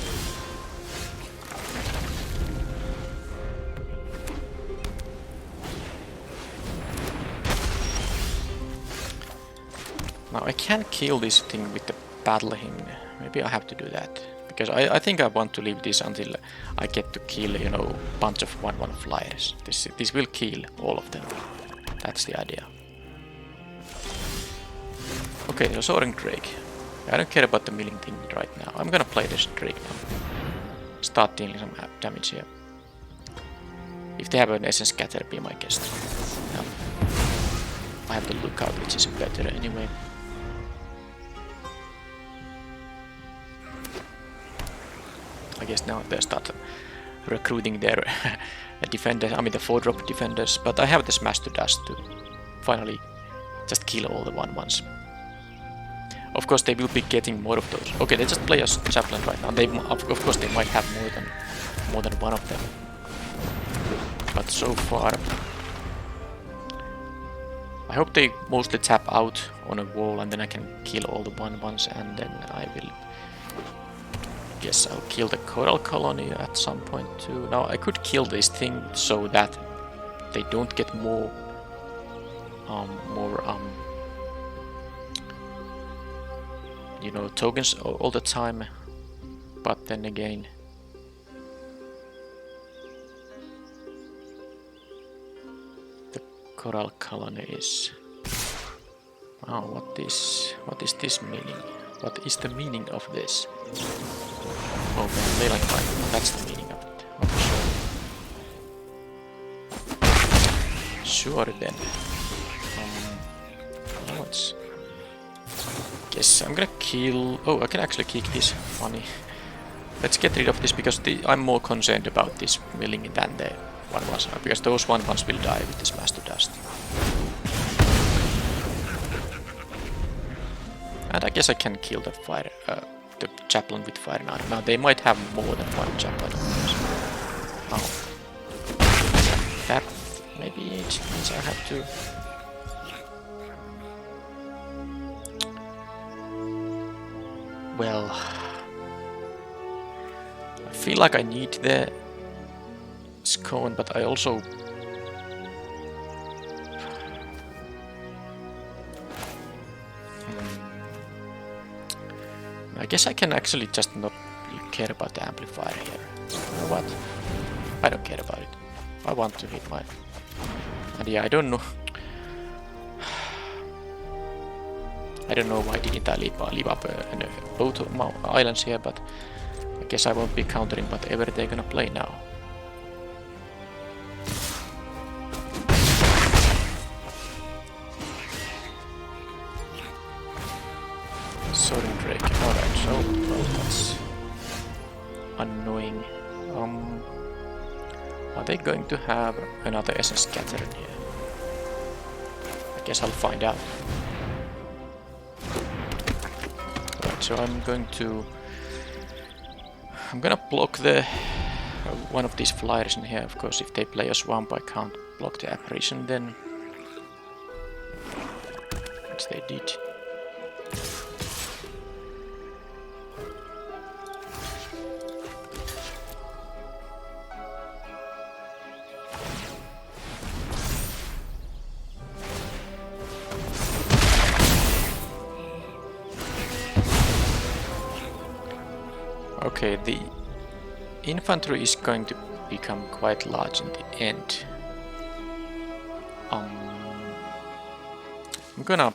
Now I can kill this thing with the battle hymn. Maybe I have to do that. Because I think I want to leave this until I get to kill, you know, a bunch of 1/1 flyers. This will kill all of them. That's the idea. Okay, so Soaring Drake. I don't care about the milling thing right now. I'm gonna play this Drake now. Start dealing some damage here. If they have an Essence Scatter, be my guest. No. I have the Lookout, which is better anyway. I guess now they start recruiting their defenders, I mean the 4-drop defenders, but I have the Smash to Dash to finally just kill all the 1/1s. Of course they will be getting more of those. Okay, they just play as Chaplain right now. They, of course they might have more than one of them. But so far... I hope they mostly tap out on a wall and then I can kill all the 1/1s and then I will... guess I'll kill the Coral Colony at some point too. Now I could kill this thing so that they don't get more you know, tokens all the time, but then again the Coral Colony is... oh, what is this meaning? What is the meaning of this? Oh man, melee fight. That's the meaning of it. Okay, sure then. Now it's... guess I'm gonna kill... oh, I can actually kick this. Funny. Let's get rid of this because I'm more concerned about this milling than the 1/1s, because those 1/1s will die with the Smash to Dust. And I guess I can kill the the Chaplain with Fire now. Now they might have more than one Chaplain. Oh. That maybe it means I have to... well... I feel like I need the Scone, but I also... I guess I can actually just not care about the amplifier here. You know what? I don't care about it. I want to hit my... and yeah, I don't know... I don't know why didn't I leave up both islands here, but I guess I won't be countering whatever they're gonna play now. Soaring Drake. Alright, so well, that's annoying. Are they going to have another Essence Scatter in here? I guess I'll find out. Alright, so I'm gonna block the one of these flyers in here. Of course, if they play a swamp, I can't block the apparition then. Which they did. Okay, the infantry is going to become quite large in the end. I'm gonna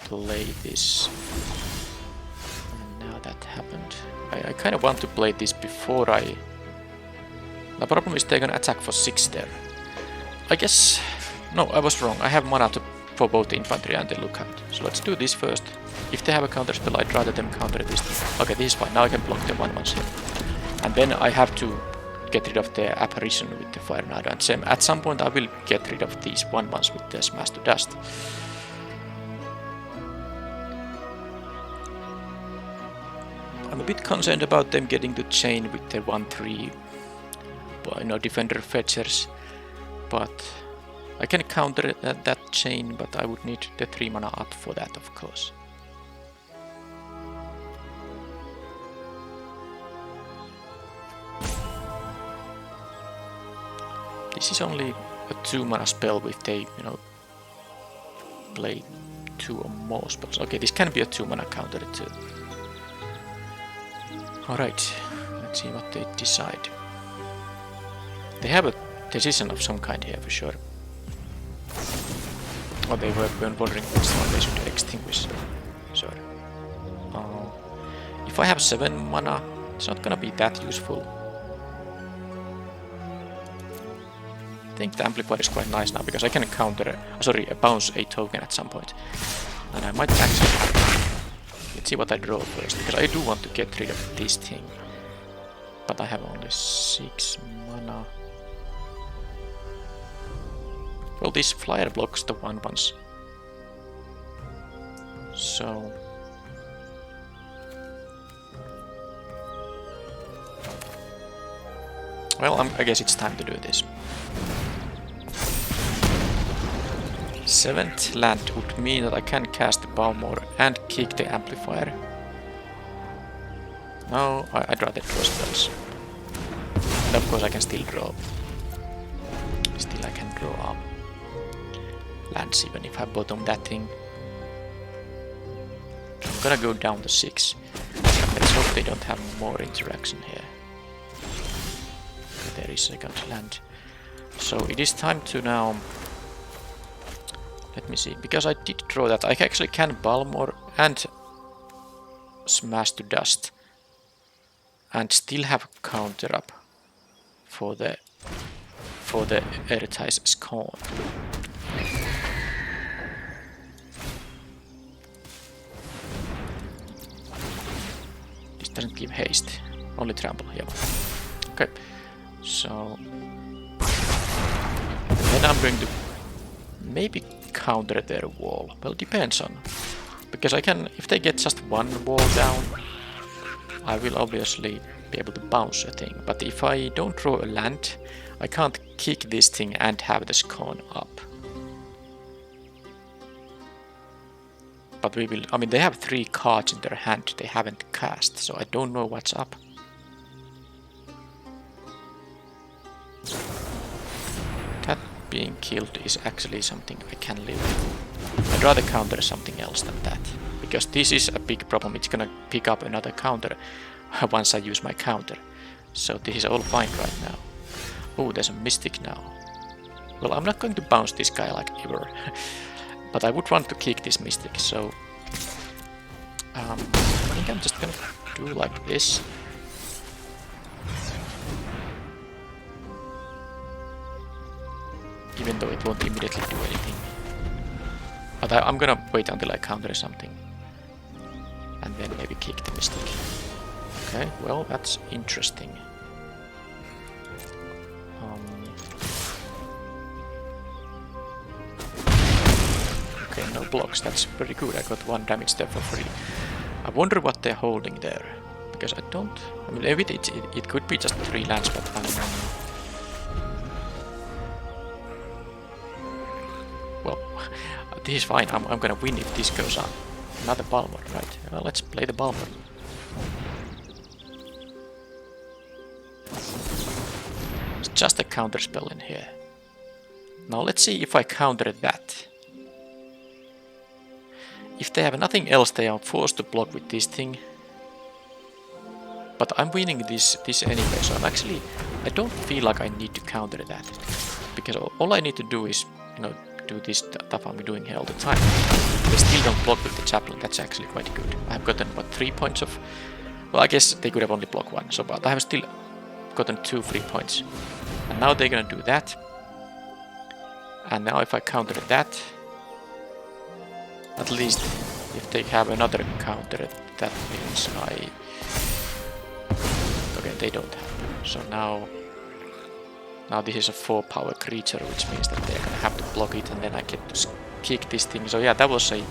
play this. And now that happened. I kind of want to play this before I... The problem is they're gonna attack for 6 there. I guess... No, I was wrong. I have mana for both the infantry and the lookout. So let's do this first. If they have a counter spell, I'd rather them counter this thing. Okay, this is fine. Now I can block the 1/1s here. And then I have to get rid of the apparition with the Fire Tornado. And at some point I will get rid of these 1/1s with the Smash to Dust. I'm a bit concerned about them getting to chain with the 1/3, defender fetchers. But I can counter that chain, but I would need the 3 mana up for that, of course. This is only a 2 mana spell if they, play 2 or more spells. Okay, this can be a 2 mana counter too. Alright, let's see what they decide. They have a decision of some kind here for sure. Oh, they were wondering which one they should extinguish. Sorry. If I have 7 mana, it's not gonna be that useful. I think the amplifier is quite nice now because I can bounce a token at some point. And I might actually... Let's see what I draw first, because I do want to get rid of this thing. But I have only 6 mana. Well, this flyer blocks the 1/1s. So... Well, I guess it's time to do this. 7th land would mean that I can cast the Balmor and kick the amplifier. No, I'd rather draw spells. And of course I can still draw. Still I can draw lands even if I bottom that thing. I'm gonna go down to 6. Let's hope they don't have more interaction here. There is second land. So it is time to now... Let me see, because I did draw that, I actually can Balmor and Smash to Dust and still have counter up for the Ertai's Scorn. This doesn't give haste, only trample, yeah. Okay, so then I'm going to maybe counter their wall. Well, depends on, because I can, if they get just 1 wall down, I will obviously be able to bounce a thing. But if I don't draw a land, I can't kick this thing and have the Scorn up. But we will, they have 3 cards in their hand they haven't cast, so I don't know what's up. That being killed is actually something I can live with. I'd rather counter something else than that, because this is a big problem. It's gonna pick up another counter once I use my counter. So this is all fine right now. Oh, there's a Mystic now. Well, I'm not going to bounce this guy like ever. But I would want to kick this Mystic, so... I think I'm just gonna do like this. Even though it won't immediately do anything. But I'm gonna wait until I counter something. And then maybe kick the Mystic. Okay, well, that's interesting. Okay, no blocks, that's pretty good. I got 1 damage there for free. I wonder what they're holding there, because I don't. I mean, maybe it could be just 3 lands, but well, this is fine. I'm gonna win if this goes on. Another Balmor, right? Well, let's play the Balmor. It's just a counter spell in here. Now let's see if I counter that. If they have nothing else, they are forced to block with this thing. But I'm winning this anyway, so I don't feel like I need to counter that. Because all I need to do is, do this stuff I'm doing here all the time. They still don't block with the chaplain, that's actually quite good. I've gotten, what, 3 points of... Well, I guess they could have only blocked 1, so but I have still gotten 2 free points. And now they're gonna do that. And now if I counter that, at least if they have another counter, that means okay, they don't have. So now this is a 4 power creature, which means that they're gonna have to block it, and then I get to kick this thing. So yeah, that was a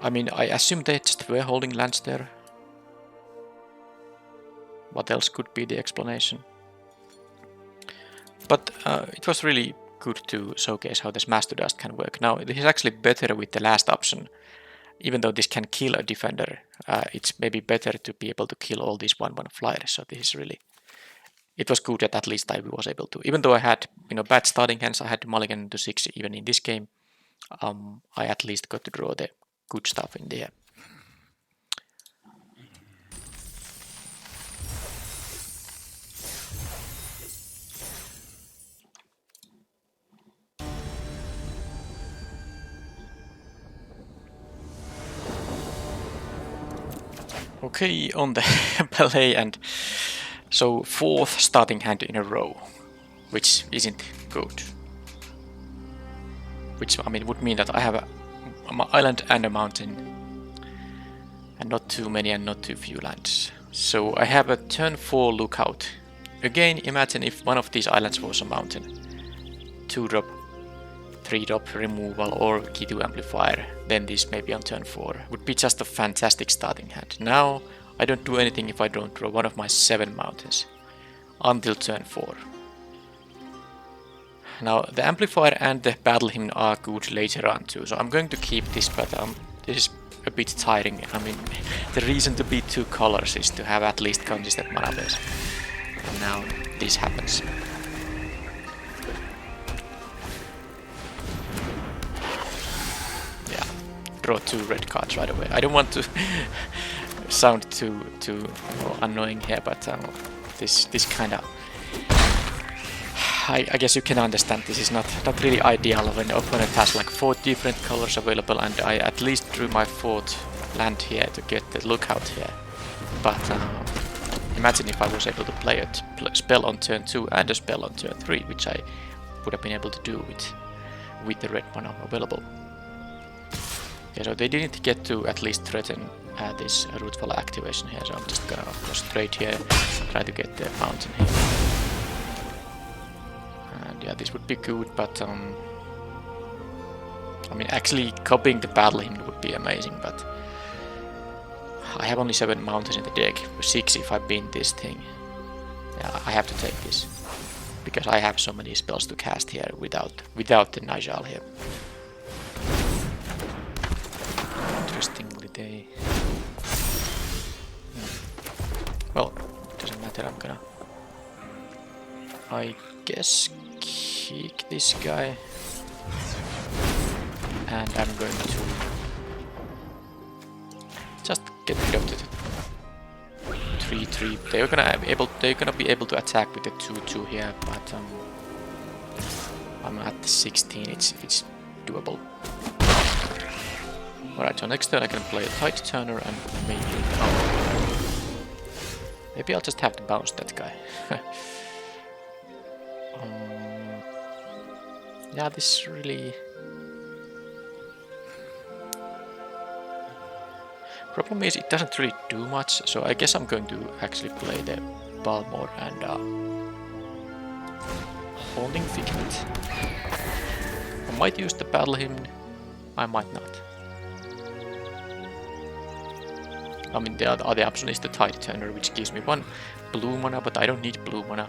I mean, I assume they just were holding lands there. What else could be the explanation? But it was really good to showcase how this Master Dust can work. Now, this is actually better with the last option. Even though this can kill a defender, it's maybe better to be able to kill all these 1/1 flyers. So this is really... It was good that at least I was able to. Even though I had, bad starting hands, I had to mulligan to 6 even in this game. I at least got to draw the good stuff in there. Okay, on the ballet, and so 4th starting hand in a row, which isn't good. Which, I mean, would mean that I have an island and a mountain, and not too many and not too few lands. So I have a turn 4 lookout. Again, imagine if one of these islands was a mountain. 2-drop, 3-drop removal or BO3 amplifier, then this maybe on turn 4 would be just a fantastic starting hand. Now I don't do anything if I don't draw one of my 7 mountains until turn 4. Now the amplifier and the battle hymn are good later on too, so I'm going to keep this, but this is a bit tiring. I mean, the reason to be 2 colors is to have at least consistent mana base. And now this happens. Draw 2 red cards right away. I don't want to sound too annoying here, but this kind of... I guess you can understand this is not really ideal when the opponent has like 4 different colors available, and I at least drew my 4th land here to get the lookout here. But imagine if I was able to play a spell on turn 2 and a spell on turn 3, which I would have been able to do with the red mana available. Okay, so they didn't get to at least threaten this root follow activation here, so I'm just gonna go straight here, try to get the mountain here. And yeah, this would be good, but I mean, actually copying the battle hymn would be amazing, but I have only 7 mountains in the deck, 6 if I beat this thing. Yeah, I have to take this, because I have so many spells to cast here without the Nigel here. Interestingly, they... Well, doesn't matter, I'm gonna... I guess kick this guy. And I'm going to just get rid of the 3/3. They're gonna be able to attack with the 2/2 here, but I'm at the 16. It's doable. Alright, so next turn I can play a Tide Turner and maybe I'll just have to bounce that guy. Yeah, this really... Problem is, it doesn't really do much, so I guess I'm going to actually play the Balmor and Holding Figment. I might use the Battle Hymn I might not. I mean, the other option is the Tide Turner, which gives me 1 blue mana, but I don't need blue mana.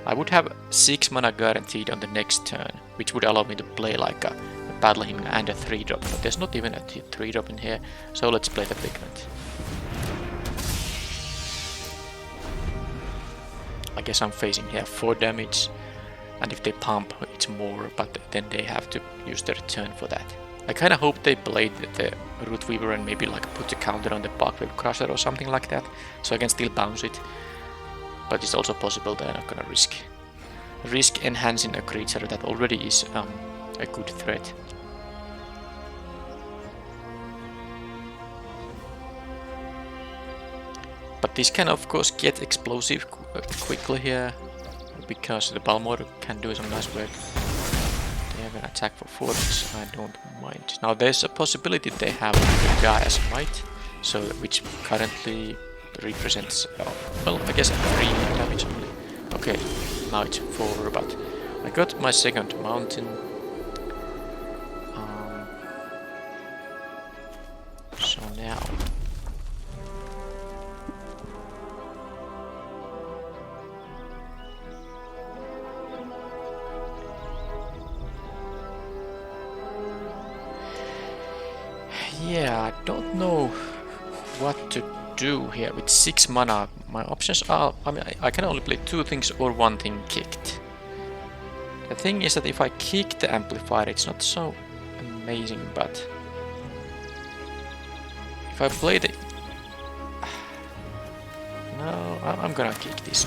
I would have 6 mana guaranteed on the next turn, which would allow me to play like a Battle Hymn and a 3-drop, but there's not even a 3-drop in here, so let's play the Pigment. I guess I'm facing here 4 damage, and if they pump, it's more, but then they have to use their turn for that. I kinda hope they played the Root Weaver and maybe like put a counter on the Barkwave Crusher or something like that, so I can still bounce it. But it's also possible that I'm not gonna risk enhancing a creature that already is a good threat. But this can of course get explosive quickly here, because the Balmor can do some nice work. They have an attack for 4, which I don't mind. Now there's a possibility they have a Gaia's Might, so which currently represents, well, I guess 3 damage only. Okay, now it's 4, but I got my second mountain. So now yeah, I don't know what to do here with 6 mana. My options are, I mean, I can only play 2 things or 1 thing kicked. The thing is that if I kick the amplifier, it's not so amazing, but if I play the... No, I'm gonna kick this.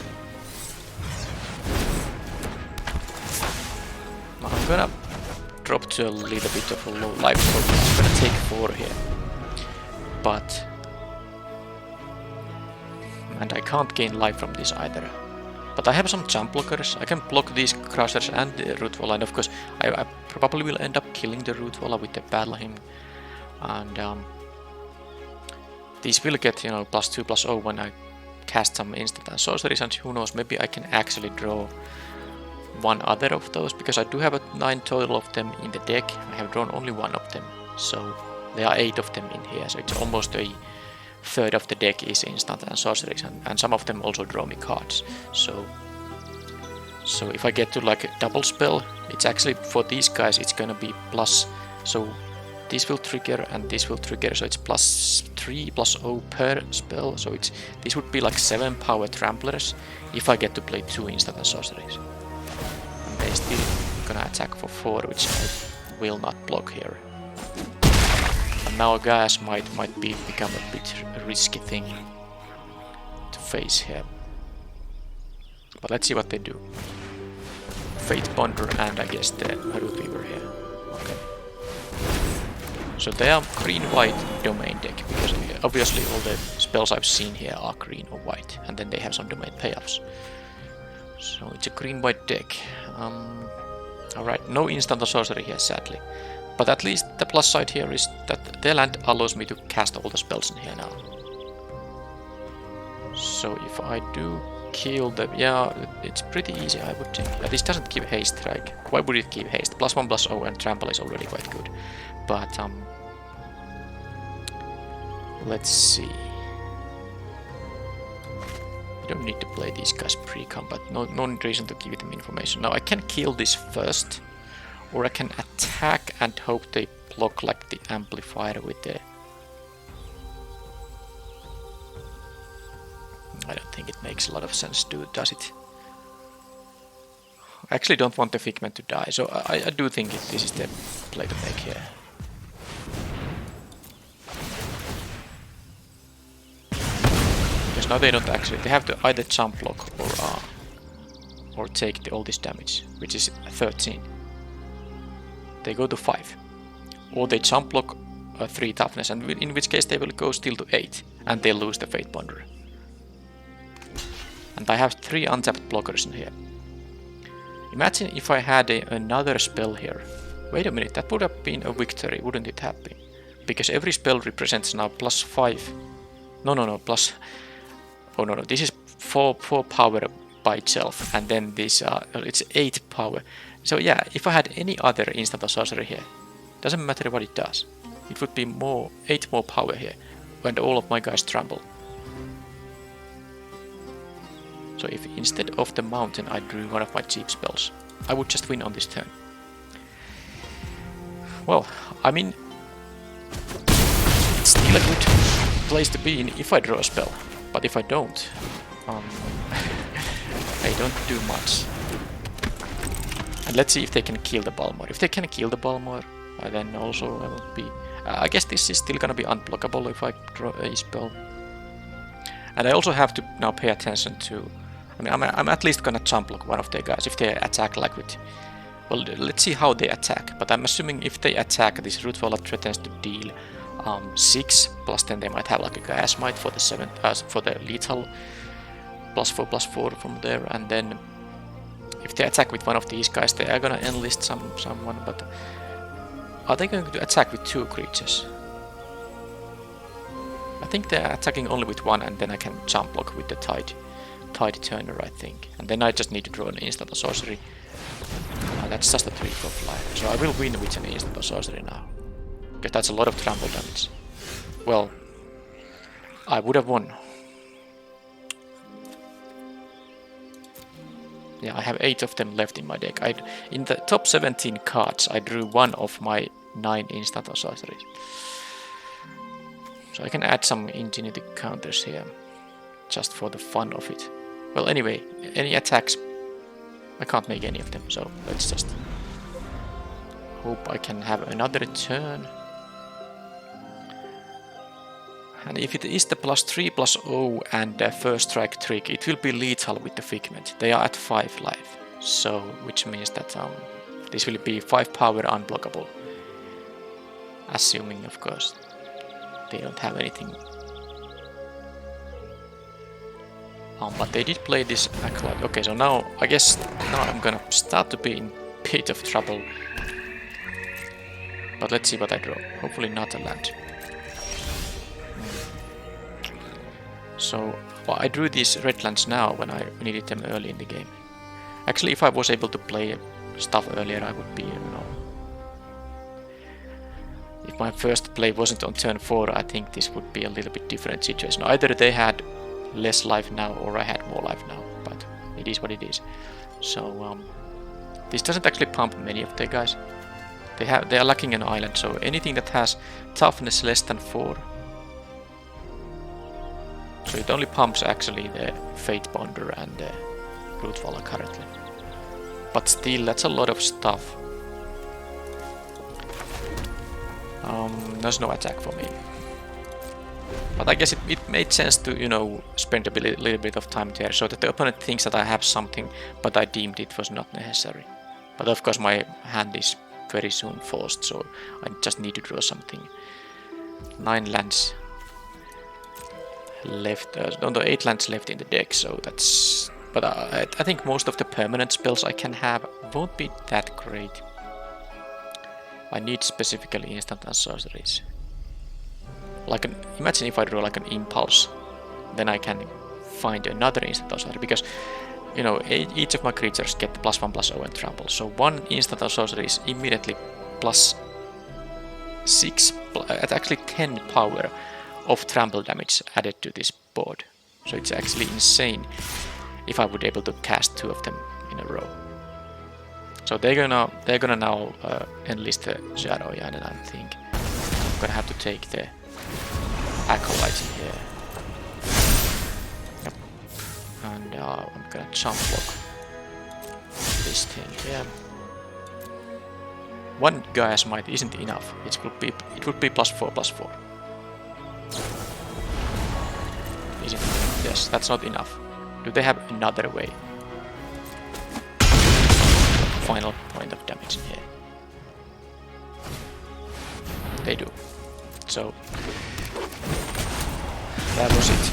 I'm gonna drop to a little bit of a low life, so I'm gonna take 4 here. But... and I can't gain life from this either. But I have some jump blockers. I can block these Crushers and the Root Walla, and of course I probably will end up killing the Root Walla with the Battle Hymn. And these will get, you know, +2/+0 when I cast some instant and sorceries, and who knows, maybe I can actually draw 1 other of those, because I do have 9 total of them in the deck. I have drawn only 1 of them, so there are 8 of them in here, so it's almost a third of the deck is instant and sorceries, and some of them also draw me cards. So if I get to like a double spell, it's actually, for these guys, it's gonna be plus, so this will trigger and this will trigger, so it's +3/+0 per spell, so this would be like 7 power tramplers if I get to play 2 instant and sorceries. And they still gonna attack for 4, which I will not block here. And now Gaia's might become a bit risky thing to face here. But let's see what they do. Fate Ponder and I guess the Root Weaver here. Okay. So they are green-white domain deck, because obviously all the spells I've seen here are green or white, and then they have some domain payoffs. So it's a green-white deck. Alright, no instant or sorcery here, sadly. But at least the plus side here is that their land allows me to cast all the spells in here now. So if I do kill the... yeah, it's pretty easy, I would think. This doesn't give haste, right? Why would it give haste? +1/+0 and trample is already quite good. But, let's see. I don't need to play these guys pre-combat. No reason to give them information. Now I can kill this first, or I can attack and hope they block like the amplifier with the... I don't think it makes a lot of sense, does it? I actually don't want the Figment to die, so I do think this is the play to make here. Because now they don't actually... they have to either jump block or take all this damage, which is 13. They go to 5. Or they jump block 3 toughness, and in which case they will go still to 8, and they'll lose the Fate Ponder. And I have 3 untapped blockers in here. Imagine if I had another spell here. Wait a minute, that would have been a victory, wouldn't it have been? Because every spell represents now +5. No, plus... oh no, this is 4 power by itself, and then this it's 8 power. So yeah, if I had any other instant or sorcery here, Doesn't matter what it does. It would be 8 more power here, and all of my guys trample. So if instead of the mountain I drew one of my cheap spells, I would just win on this turn. Well, I mean, it's still a good place to be in if I draw a spell, but if I don't, I don't do much. And let's see if they can kill the Balmor. If they can kill the Balmor, then also I will be... I guess this is still gonna be unblockable if I draw a spell. And I also have to now pay attention to... I mean, I'm at least gonna jump block one of their guys if they attack like with... Well, let's see how they attack. But I'm assuming if they attack, this Root Wallet threatens to deal 6, plus then they might have like a Gas Might for the 7, for the lethal +4/+4 from there, and then if they attack with one of these guys, they are gonna enlist someone, but are they going to attack with 2 creatures? I think they're attacking only with 1, and then I can jump block with the Tide Turner, I think. And then I just need to draw an instant or sorcery. That's just a 3/4 life. So I will win with an instant or sorcery now. Because that's a lot of trample damage. Well, I would have won. Yeah, I have 8 of them left in my deck. In the top 17 cards, I drew 1 of my 9 instant or sorceries. So I can add some ingenuity counters here, just for the fun of it. Well, anyway, any attacks, I can't make any of them, so let's just hope I can have another turn. And if it is the +3/+0 and the first strike trick, it will be lethal with the Figment. They are at 5 life, so which means that this will be 5 power unblockable. Assuming, of course, they don't have anything. But they did play this Acolyte. Okay, so now I guess now I'm gonna start to be in a bit of trouble. But let's see what I draw. Hopefully not a land. So well, I drew these red lands now when I needed them early in the game. Actually, if I was able to play stuff earlier, I would be, you know... If my first play wasn't on turn 4, I think this would be a little bit different situation. Either they had less life now or I had more life now, but it is what it is. So this doesn't actually pump many of their guys. They are lacking an island, so anything that has toughness less than 4. So it only pumps actually the Fate Bonder and the Root Wallet currently. But still, that's a lot of stuff. There's no attack for me. But I guess it made sense to, you know, spend a little bit of time there so that the opponent thinks that I have something, but I deemed it was not necessary. But of course my hand is very soon forced, so I just need to draw something. 9 lands left, no, 8 lands left in the deck, so that's... But I think most of the permanent spells I can have won't be that great. I need specifically instant and sorceries. Like imagine if I draw like an Impulse, then I can find another instant or sorcery, because, you know, each of my creatures get +1/+0 and trample, so 1 instant or sorcery is immediately +6, actually 10 power of trample damage added to this board. So it's actually insane if I would able to cast 2 of them in a row. So they're gonna now enlist the Shadow, and I think I'm gonna have to take the Acolyte in here. Yep. And I'm gonna jump block this thing here. 1 Gas Might isn't enough. It would be +4/+4. Isn't it? Yes, that's not enough. Do they have another way? Final point of damage in here. They do. So that was it.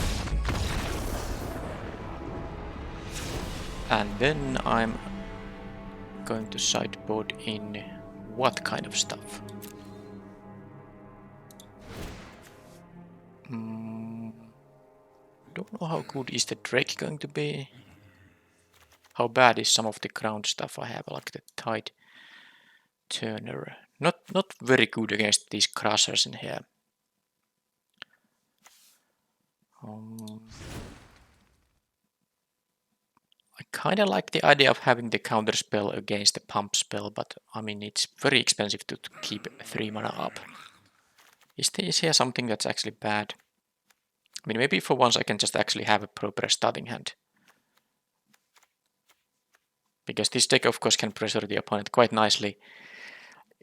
And then I'm going to sideboard in what kind of stuff? Don't know how good is the Drake going to be. How bad is some of the ground stuff I have, like the Tide Turner? Not very good against these crushers in here. I kind of like the idea of having the counter spell against the pump spell, but I mean it's very expensive to keep 3 mana up. Is here something that's actually bad? I mean, maybe for once I can just actually have a proper starting hand. Because this deck of course can pressure the opponent quite nicely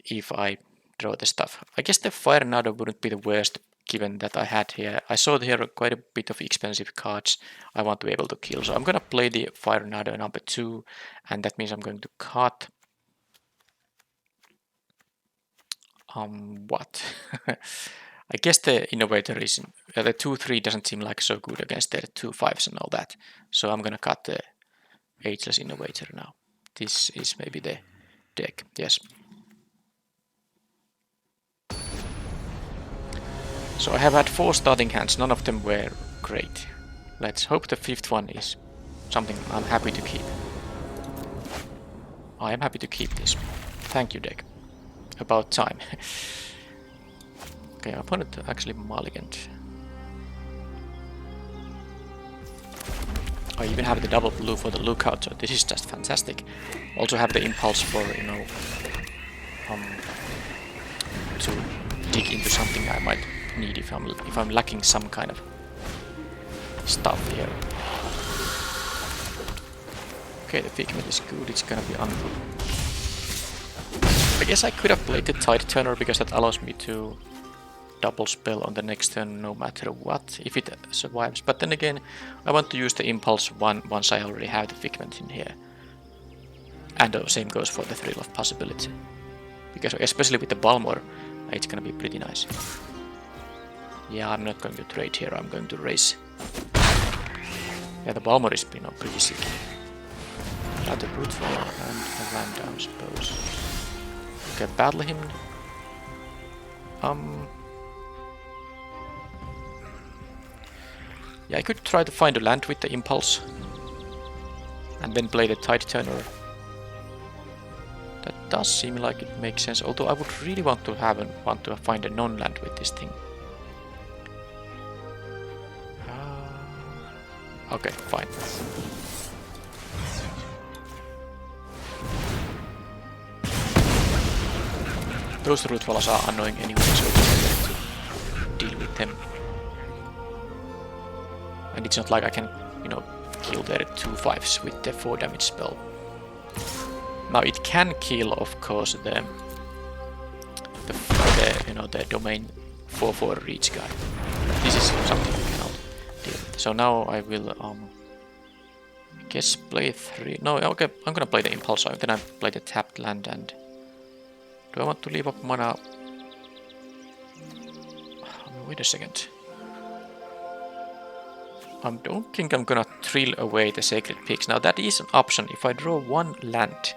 if I draw the stuff. I guess the Fire Nado wouldn't be the worst given that I had here. I saw here quite a bit of expensive cards I want to be able to kill. So I'm gonna play the Fire Nado number 2, and that means I'm going to cut. What? I guess the Innovator is the 2/3 doesn't seem like so good against the 2/5s and all that. So I'm gonna cut the Ageless Innovator now. This is maybe the deck, yes. So I have had 4 starting hands, none of them were great. Let's hope the 5th one is something I'm happy to keep. I am happy to keep this. Thank you, deck. About time. Okay, opponent actually mulliganed. I even have the double blue for the lookout, so this is just fantastic. Also have the impulse for, you know, to dig into something I might need if I'm lacking some kind of stuff here. Okay, the Figment is good, it's gonna be unput. I guess I could have played the Tide Turner because that allows me to double spell on the next turn no matter what, if it survives. But then again, I want to use the Impulse once I already have the Figment in here. And the same goes for the Thrill of Possibility. Because especially with the Balmor, it's gonna be pretty nice. Yeah, I'm not going to trade here, I'm going to race. Yeah, the Balmor is, you know, pretty sick. Now the Brute Fall and a land down, suppose. Okay, battle him. Yeah, I could try to find a land with the Impulse. And then play the Tide Turner. That does seem like it makes sense, although I would really want to find a non-land with this thing. Okay, fine. Those root walls are annoying anyway, so it's better to deal with them. And it's not like I can, you know, kill their 2/5s with the 4 damage spell. Now it can kill, of course, the domain 4/4 reach guy. This is something I cannot deal with. So now I will, I guess play 3. No, okay, I'm gonna play the Impulse, then I play the tapped land. And do I want to leave up mana? Wait a second. I don't think I'm gonna thrill away the Sacred Peaks. Now that is an option. If I draw 1 land,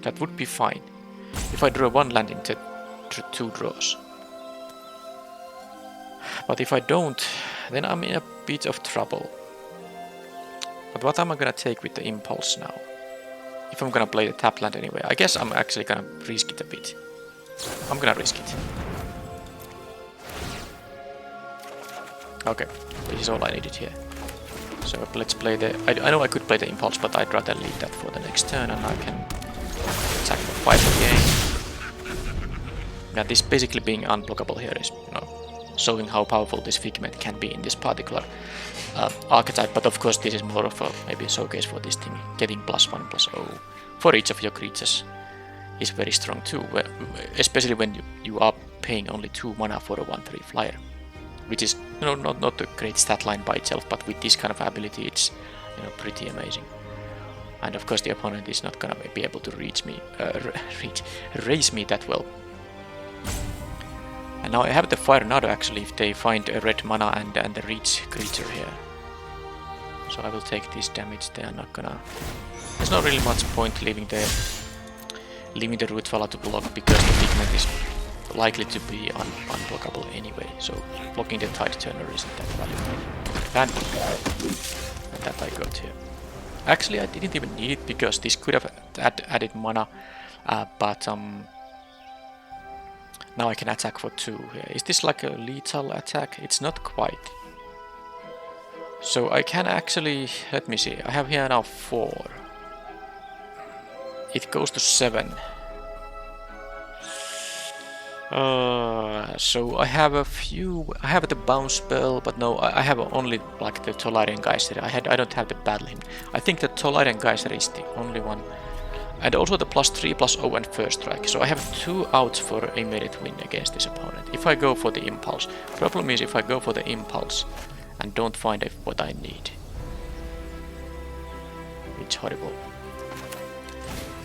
that would be fine. If I draw 1 land into 2 draws. But if I don't, then I'm in a bit of trouble. But what am I gonna take with the Impulse now? If I'm gonna play the tap land anyway, I guess I'm actually gonna risk it a bit. I'm gonna risk it. Okay, this is all I needed here. So let's play the... I know I could play the Impulse, but I'd rather leave that for the next turn, and I can attack for 5 again. Yeah, this basically being unblockable here is, you know, showing how powerful this Figment can be in this particular archetype. But of course this is more of a maybe a showcase for this thing. Getting +1/+0 for each of your creatures is very strong too, especially when you are paying only 2 mana for a 1/3 flyer, which is, you know, not a great stat line by itself, but with this kind of ability it's, you know, pretty amazing. And of course the opponent is not gonna be able to raise me that well. And now I have the Fire Nado actually if they find a red mana and a reach creature here. So I will take this damage. They are not gonna... There's not really much point leaving the Root Falla to block because the Figment is likely to be unblockable anyway. So blocking the Tide Turner isn't that valuable. That would be great. that I got here. Actually, I didn't even need it because this could have added mana, but now I can attack for 2 here. Is this like a lethal attack? It's not quite. So I can actually, let me see, I have here now 4. It goes to 7. So I have a few, I have the bounce spell, but no, I have only like the Tolarian Geyser. I don't have the battle hymn. I think the Tolarian Geyser is the only one. And also the +3/+0 and first strike. So I have 2 outs for immediate win against this opponent. If I go for the impulse. Problem is if I go for the impulse and don't find what I need. It's horrible.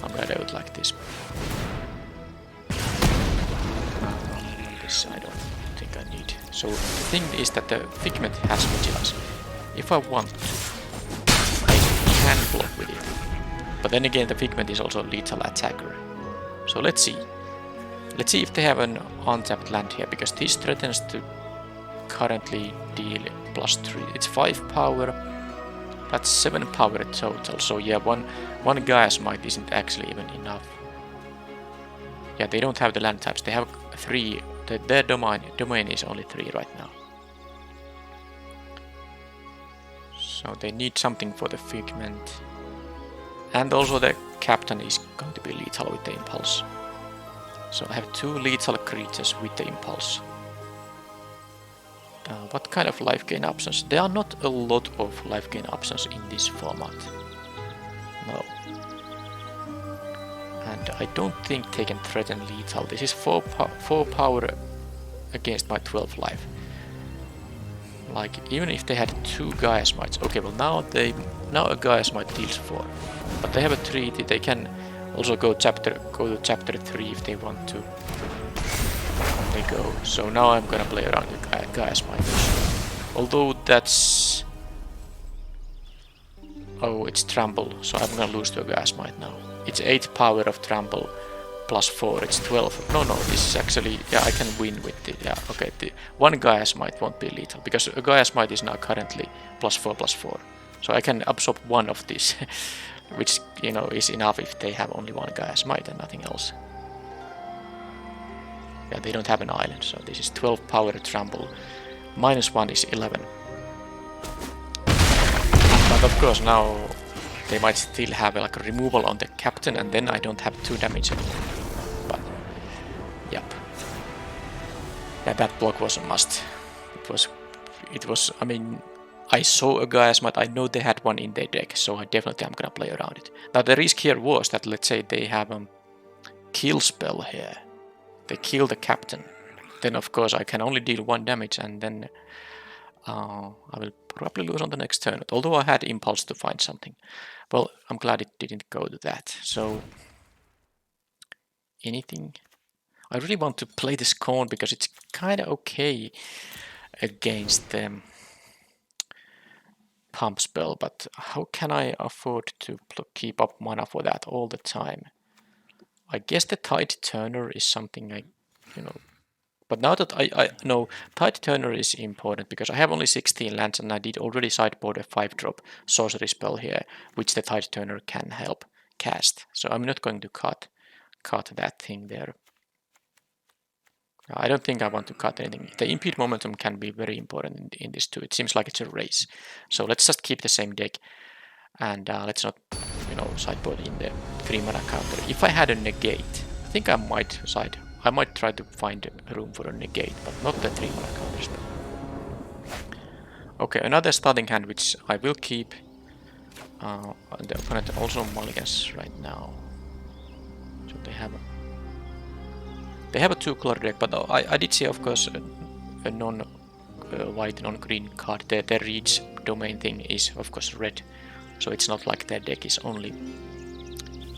I'm gonna do it like this. This I don't think I need. So the thing is that the Figment has vigilance. If I want to, I can block with it. But then again, the Figment is also a lethal attacker. So let's see. Let's see if they have an untapped land here, because this threatens to currently deal +3. It's 5 power. That's 7 power total. So yeah, one Gaia's Might isn't actually even enough. Yeah, they don't have the land types. They have 3. Their domain is only 3 right now. So they need something for the Figment. And also the Captain is going to be lethal with the Impulse. So I have 2 lethal creatures with the Impulse. What kind of life gain options? There are not a lot of life gain options in this format. No. And I don't think they can threaten lethal. This is 4 power against my 12 life. Like, even if they had 2 Gaia's Mights. Okay, well now a Gaia's Might deals 4. But they have a treaty. They can also go to chapter 3 if they want to. They go. So now I'm gonna play around with Gaia's Might. Although that's... Oh, it's trample. So I'm gonna lose to a Gaia's Might now. It's 8 power of trample +4. It's 12. No, this is actually... Yeah, I can win with the... Yeah, okay. The 1 Gaia's Might won't be lethal. Because a Gaia's Might is now currently +4/+4. So I can absorb 1 of these. Which, you know, is enough if they have only 1 Gaia's Might and nothing else. Yeah, they don't have an island, so this is 12 power trample. -1 is 11. But of course now they might still have like a removal on the Captain, and then I don't have 2 damage anymore. But, yep. Yeah, that block was a must. It was, I mean, I saw a Gaia's Might, I know they had 1 in their deck, so I definitely am gonna play around it. Now the risk here was that, let's say they have a kill spell here. They kill the Captain. Then of course I can only deal 1 damage, and then I will probably lose on the next turn. Although I had Impulse to find something. Well, I'm glad it didn't go to that. So, anything? I really want to play this Scorn because it's kind of okay against the Pump spell, but how can I afford to keep up mana for that all the time? I guess the Tide Turner is something I, you know, but now that I know Tide Turner is important because I have only 16 lands and I did already sideboard a 5-drop sorcery spell here, which the Tide Turner can help cast. So I'm not going to cut that thing there. I don't think I want to cut anything. The impede momentum can be very important in this too. It seems like it's a race. So let's just keep the same deck and let's not, you know, sideboard in the 3 mana counter. If I had a negate, I think I might try to find room for a negate, but not the 3 mana counter spell. Okay, another starting hand which I will keep. The opponent also mulligans right now. So they have a 2-color deck, but I did see, of course, a non-white, non-green card. Their reach domain thing is, of course, red. So it's not like their deck is only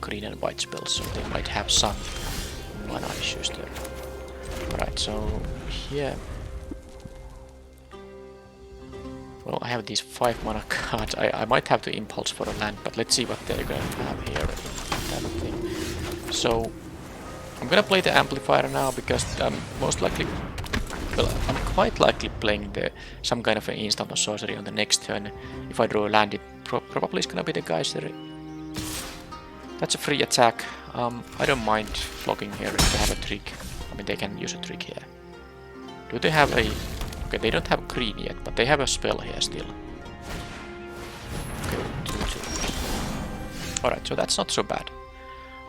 green and white spells, so they might have some mana issues there. Alright, so here... Well, I have these 5 mana cards. I might have to Impulse for a land, but let's see what they're gonna have here. That thing. So... I'm gonna play the Amplifier now because most likely Well, I'm quite likely playing some kind of an instant or sorcery on the next turn. If I draw a land, it probably is gonna be the Geyser. That's a free attack. I don't mind blocking here if they have a trick. I mean, they can use a trick here. Do they have a... Okay, they don't have green yet, but they have a spell here still. Okay, 2/2. Alright, so that's not so bad.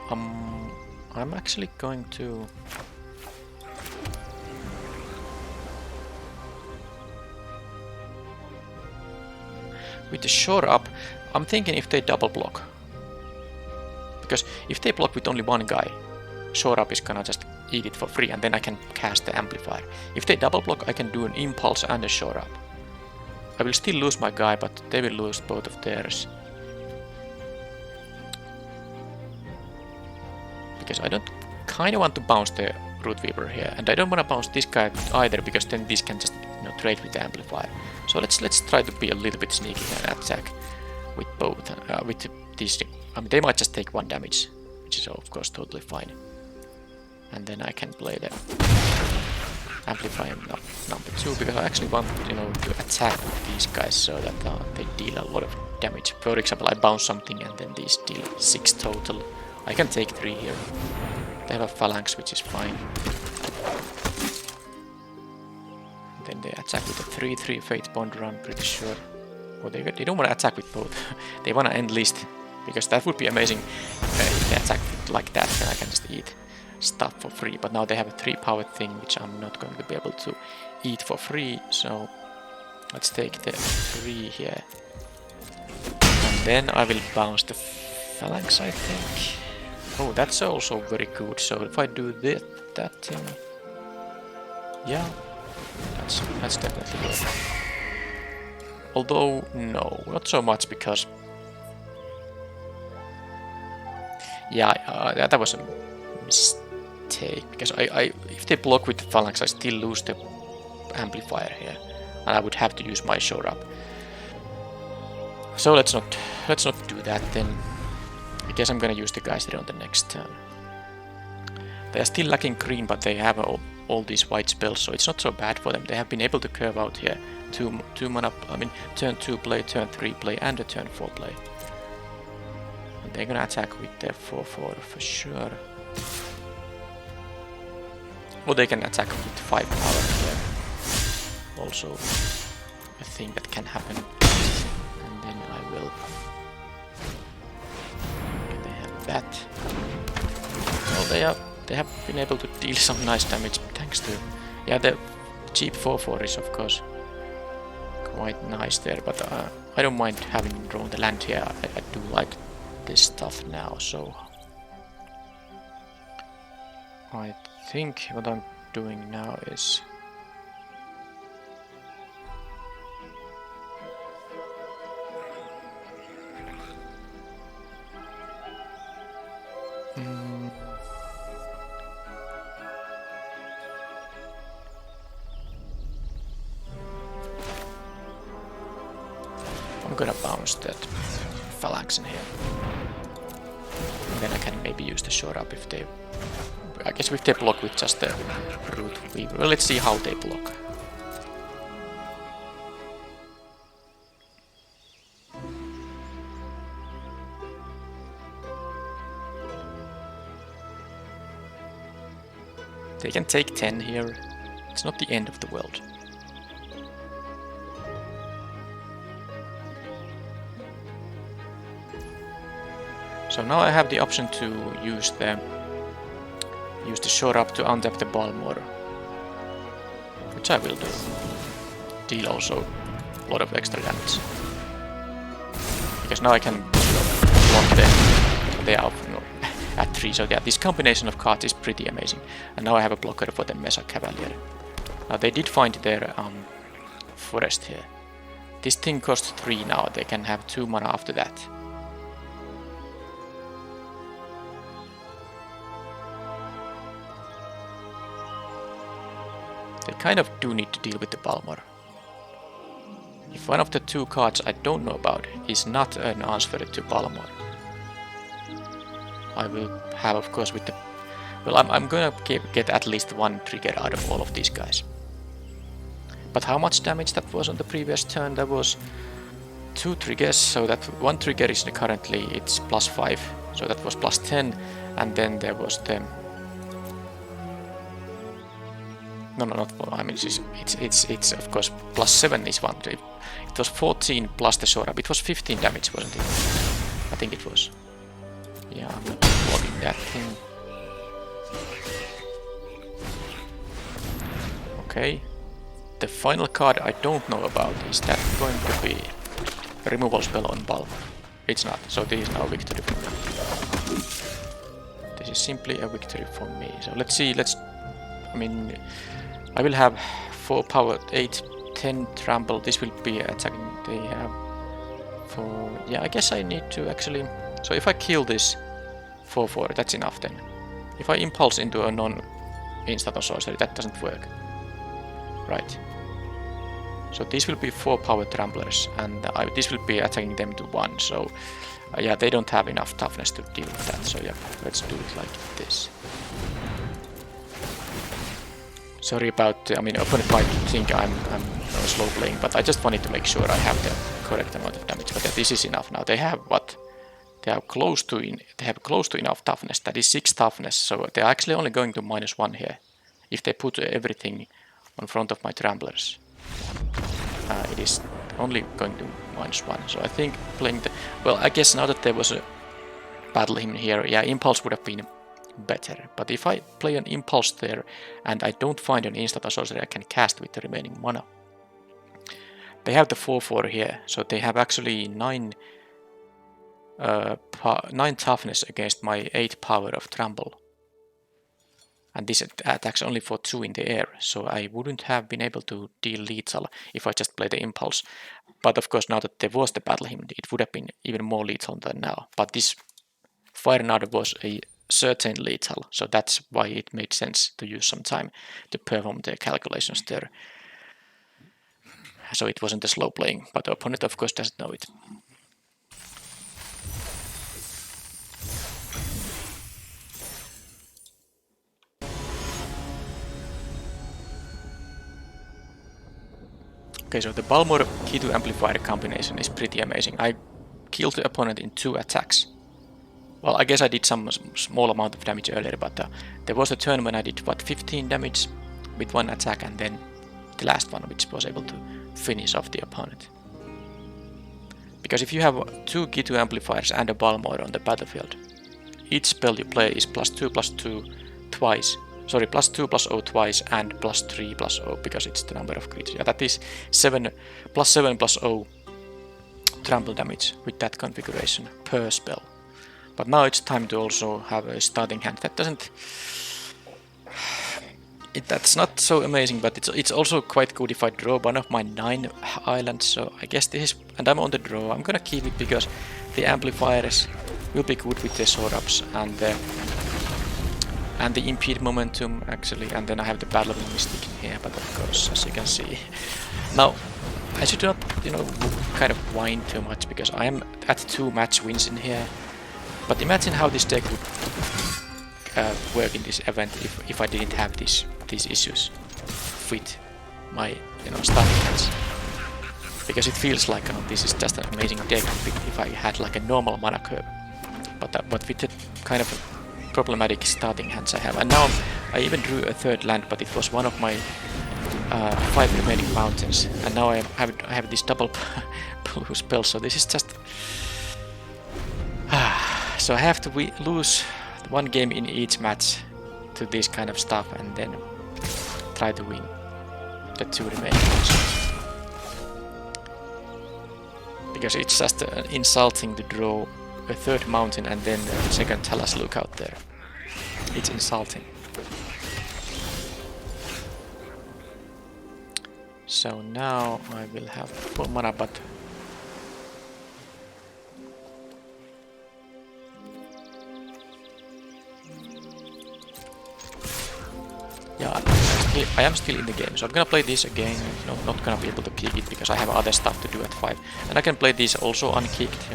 I'm actually going to... With the shore up, I'm thinking if they double block. Because if they block with only one guy, shore up is gonna just eat it for free and then I can cast the amplifier. If they double block, I can do an impulse and a shore up. I will still lose my guy, but they will lose both of theirs. Because I don't kind of want to bounce the Root Weaver here, and I don't want to bounce this guy either, because then this can just trade with the amplifier. So let's try to be a little bit sneaky and attack with both. With these, I mean, they might just take 1 damage, which is of course totally fine. And then I can play the amplifier number 2, because I actually want to attack these guys so that they deal a lot of damage. For example, I bounce something and then these deal 6 total. I can take 3 here. They have a phalanx, which is fine. Then they attack with a 3/3 Fate Bonder, I'm pretty sure. Or they don't want to attack with both. They want to enlist, because that would be amazing if they attack like that, then I can just eat stuff for free. But now they have a 3 power thing, which I'm not going to be able to eat for free. So let's take the 3 here. And then I will bounce the phalanx, I think. Oh, that's also very good. So if I do that thing, yeah, that's definitely good. Although no, not so much, because yeah, that was a mistake. Because if they block with the phalanx, I still lose the amplifier here, and I would have to use my shore up. So let's not do that then. I guess I'm gonna use the Geyser on the next turn. They are still lacking green, but they have all these white spells, so it's not so bad for them. They have been able to curve out here. 2 mana, I mean, turn 2 play, turn 3 play, and a turn 4 play. And they're gonna attack with their 4/4 for sure. Or they can attack with 5 power here. Also a thing that can happen. And then I will... that. Well, they have been able to deal some nice damage thanks to... Yeah, the cheap 4/4 is of course quite nice there, but I don't mind having drawn the land here. I do like this stuff now, so... I think what I'm doing now is... I'm gonna bounce that phalanx in here. And then I can maybe use the shore up if they... I guess if they block with just the Root Weaver. Well, let's see how they block. They can take 10 here. It's not the end of the world. So now I have the option to use the shore up to untap the Balmor, which I will do. Deal also a lot of extra damage, because now I can block the out at 3. So yeah, this combination of cards is pretty amazing. And now I have a blocker for the Mesa Cavalier. Now they did find their forest here. This thing costs 3 now. They can have 2 mana after that. They kind of do need to deal with the Balmor. If one of the 2 cards I don't know about is not an answer to Balmor, I will have, of course, with the... Well, I'm gonna get at least 1 trigger out of all of these guys. But how much damage that was on the previous turn? That was 2 triggers, so that one trigger is currently it's +5, so that was +10, and then there was the no, not I mean it's of course +7 is one. It was 14 plus the sword up. It was 15 damage, wasn't it? I think it was. Yeah, I'm not blocking that thing. Okay. The final card I don't know about. Is that going to be a removal spell on Balmor? It's not, so this is now a victory for me. This is simply a victory for me. So let's see, I mean, I will have 4 power, 8, 10 trample. This will be attacking. They have 4. Yeah, I guess I need to actually. So if I kill this 4/4, that's enough then. If I impulse into a non-instant or sorcery, that doesn't work. Right. So these will be 4 power tramplers, and this will be attacking them to 1. So yeah, they don't have enough toughness to deal with that. So yeah, let's do it like this. Sorry about, I mean, opponent might think I'm slow playing, but I just wanted to make sure I have the correct amount of damage. But yeah, this is enough now. They have what? They have close to enough toughness. That is 6 toughness. So they're actually only going to -1 here. If they put everything on front of my tramplers, it is only going to -1. So I think playing the, well, I guess now that there was a battle hymn here, yeah, impulse would have been better. But if I play an impulse there and I don't find an instant or sorcery I can cast with the remaining mana, they have the 4/4 here, so they have actually 9 toughness against my 8 power of trample. And this attacks only for 2 in the air, so I wouldn't have been able to deal lethal if I just play the impulse. But of course, now that there was the battle hymn, it would have been even more lethal than now. But this Fire Nada was a certain lethal, so that's why it made sense to use some time to perform the calculations there. So it wasn't a slow playing, but the opponent of course doesn't know it. Okay, so the Balmor+Amplifier combination is pretty amazing. I killed the opponent in 2 attacks. Well, I guess I did some small amount of damage earlier, but there was a turn when I did, what, 15 damage with 1 attack, and then the last one, which was able to finish off the opponent. Because if you have 2 G2 amplifiers and a Balmor on the battlefield, each spell you play is +2/+2 twice. Sorry, +2/+0 twice and +3/+0 because it's the number of creatures. Yeah, that is +7/+0 trample damage with that configuration per spell. But now it's time to also have a starting hand. That doesn't. That's not so amazing, but it's also quite good if I draw one of my 9 islands. So I guess this is, and I'm on the draw. I'm gonna keep it because the amplifiers will be good with the sword ups and the impede momentum actually, and then I have the battle of the mystic in here. But of course, as you can see, now I should not, kind of whine too much because I am at 2 match wins in here. But imagine how this deck would work in this event if I didn't have these issues with my starting hands. Because it feels like this is just an amazing deck if I had like a normal mana curve. But with the kind of problematic starting hands I have. And now I even drew a 3rd land, but it was one of my 5 remaining mountains. And now I have this double blue spell, so this is just... So I have to lose 1 game in each match to this kind of stuff and then try to win the 2 remaining ones. Because it's just insulting to draw a 3rd mountain and then a 2nd Talas Lookout there. It's insulting. So now I will have 4 mana, but yeah, I am still in the game, so I'm gonna play this again. Not gonna be able to kick it because I have other stuff to do at 5. And I can play this also unkicked,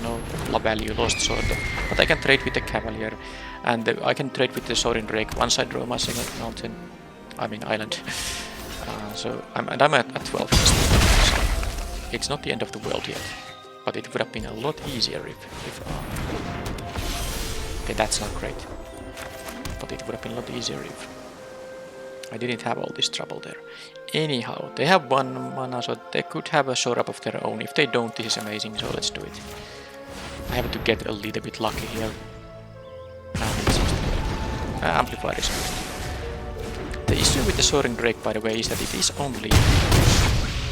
low value, lost sword. But I can trade with the Cavalier, and I can trade with the Sorin Drake once I draw my 2nd mountain. I mean island. I'm at 12. So it's not the end of the world yet, but it would have been a lot easier if okay, that's not great. But it would have been a lot easier if I didn't have all this trouble there. Anyhow, they have 1 mana, so they could have a shore up of their own. If they don't, this is amazing, so let's do it. I have to get a little bit lucky here. Amplifier is good. The issue with the Soaring Drake, by the way, is that it is only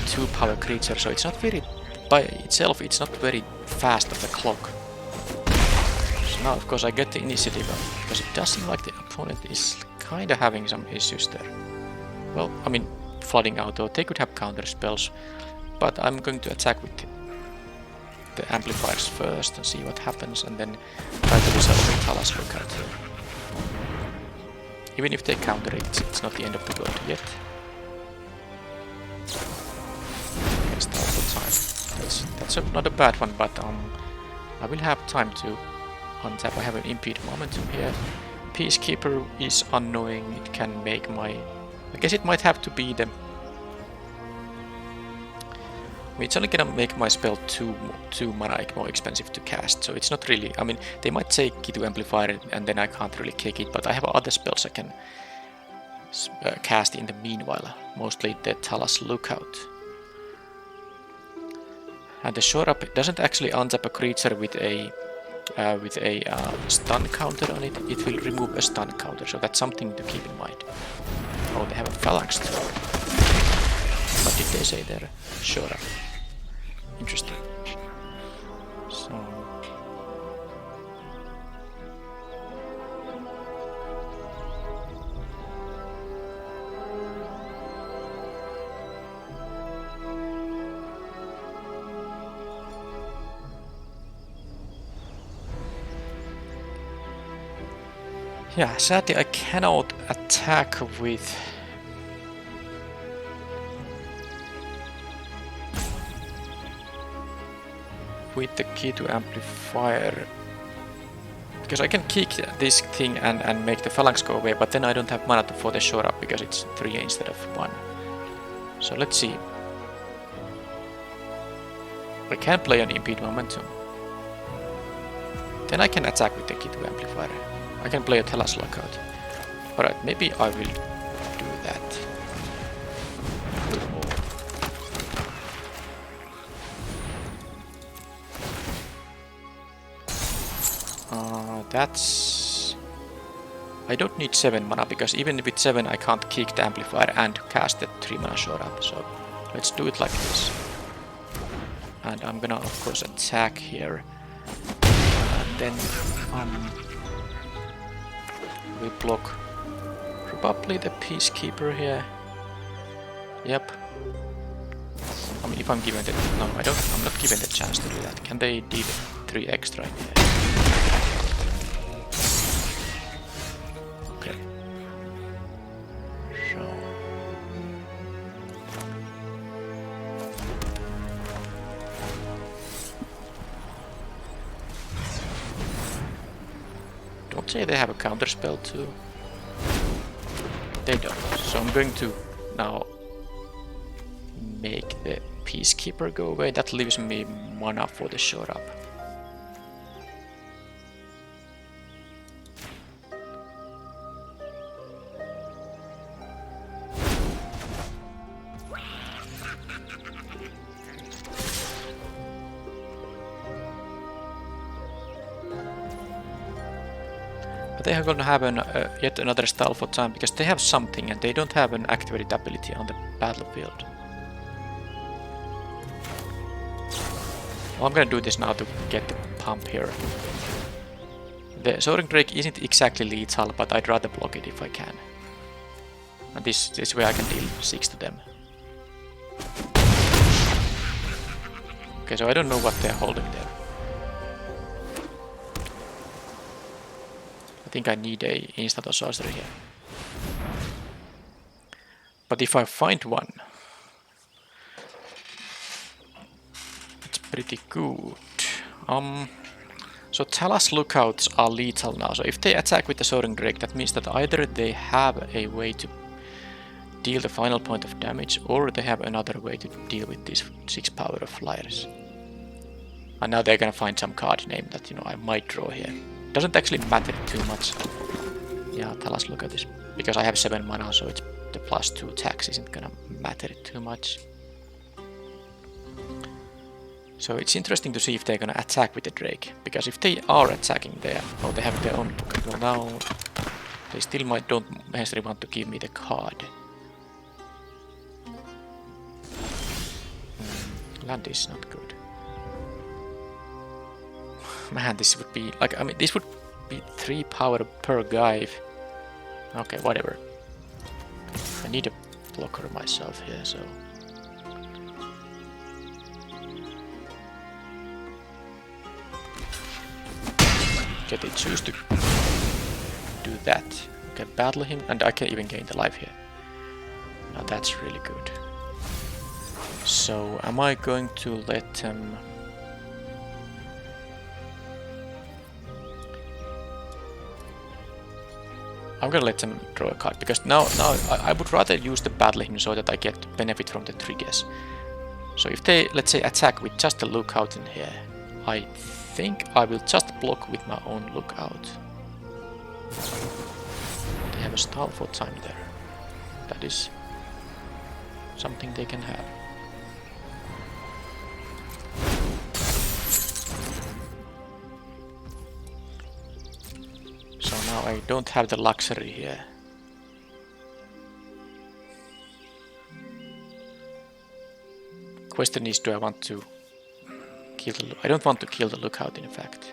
2 power creature, so it's not very, by itself, it's not very fast of the clock. So now, of course, I get the initiative, because it does seem like the opponent is kinda having some issues there. Well, I mean, flooding auto, they could have counter spells, but I'm going to attack with the amplifiers first and see what happens, and then try to resolve the Talas Lookout. Even if they counter it, it's not the end of the world yet. Okay, start the time. That's not a bad one, but I will have time to untap. I have an impede momentum here. Peacekeeper is annoying. It can make my... I guess it might have to be the... I mean, it's only gonna make my spell 2 mana more expensive to cast, so it's not really... I mean, they might say Kitu Amplifier and then I can't really kick it, but I have other spells I can cast in the meanwhile, mostly the Talas Lookout. And the shore up doesn't actually untap a creature with a stun counter on it. It will remove a stun counter, so that's something to keep in mind. Oh, they have a phalanx too. What did they say there? Shore up. Interesting. So... yeah, sadly I cannot attack with... the Kitu Amplifier, because I can kick this thing and make the phalanx go away, but then I don't have mana for the shore up because it's 3 instead of 1. So let's see. I can play an impede momentum. Then I can attack with the Kitu Amplifier. I can play a Talas Lookout. Alright, maybe I will do that. That's... I don't need 7 mana, because even with 7 I can't kick the amplifier and cast the 3 mana shore up, so let's do it like this. And I'm gonna of course attack here. And then we block probably the Peacekeeper here. Yep. I mean, if I'm given the... no, I'm not given the chance to do that. Can they deal 3 extra in here? Okay. So... don't say they have a counter spell too. They don't. So I'm going to now make the Peacekeeper go away. That leaves me mana for the shore up. But they are going to have yet another stall for time, because they have something and they don't have an activated ability on the battlefield. Well, I'm gonna do this now to get the pump here. The Soaring Drake isn't exactly lethal, but I'd rather block it if I can. And this way I can deal 6 to them. Okay, so I don't know what they're holding there. I think I need a instant or sorcery here. But if I find one, it's pretty good. So Talas Lookouts are lethal now. So if they attack with the Soaring Drake, that means that either they have a way to deal the final point of damage, or they have another way to deal with these 6 power of flyers. And now they're gonna find some card name that, you know, I might draw here. Doesn't actually matter too much. Yeah, tell us, look at this. Because I have 7 mana, so it's the +2 tax isn't gonna matter too much. So it's interesting to see if they're gonna attack with the Drake. Because if they are attacking there, or they have their own pocket, well now they still don't necessarily want to give me the card. Land is not good. Man, this would be like, I mean, this would be 3 power per guy. Okay, whatever. I need a blocker myself here, so. Okay, they choose to do that. Okay, battle him, and I can even gain the life here. Now that's really good. So, am I going to let them... I'm gonna let them draw a card, because now I would rather use the battle him so that I get benefit from the triggers. So if they, let's say, attack with just a lookout in here, I think I will just block with my own lookout. They have a stall for time there. That is something they can have. So now I don't have the luxury here. Question is, do I want to kill the... I don't want to kill the lookout, in fact.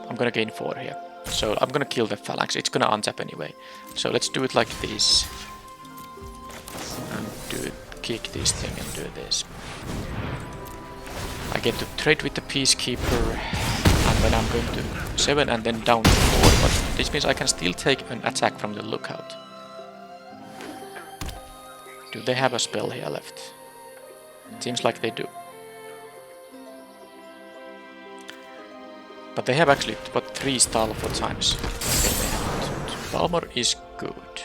I'm gonna gain 4 here. So I'm gonna kill the phalanx. It's gonna untap anyway. So let's do it like this. And kick this thing and do this. I get to trade with the Peacekeeper, and then I'm going to 7 and then down to 4, but this means I can still take an attack from the lookout. Do they have a spell here left? It seems like they do. But they have actually got 3 stall for times. Okay, they have Balmor is good.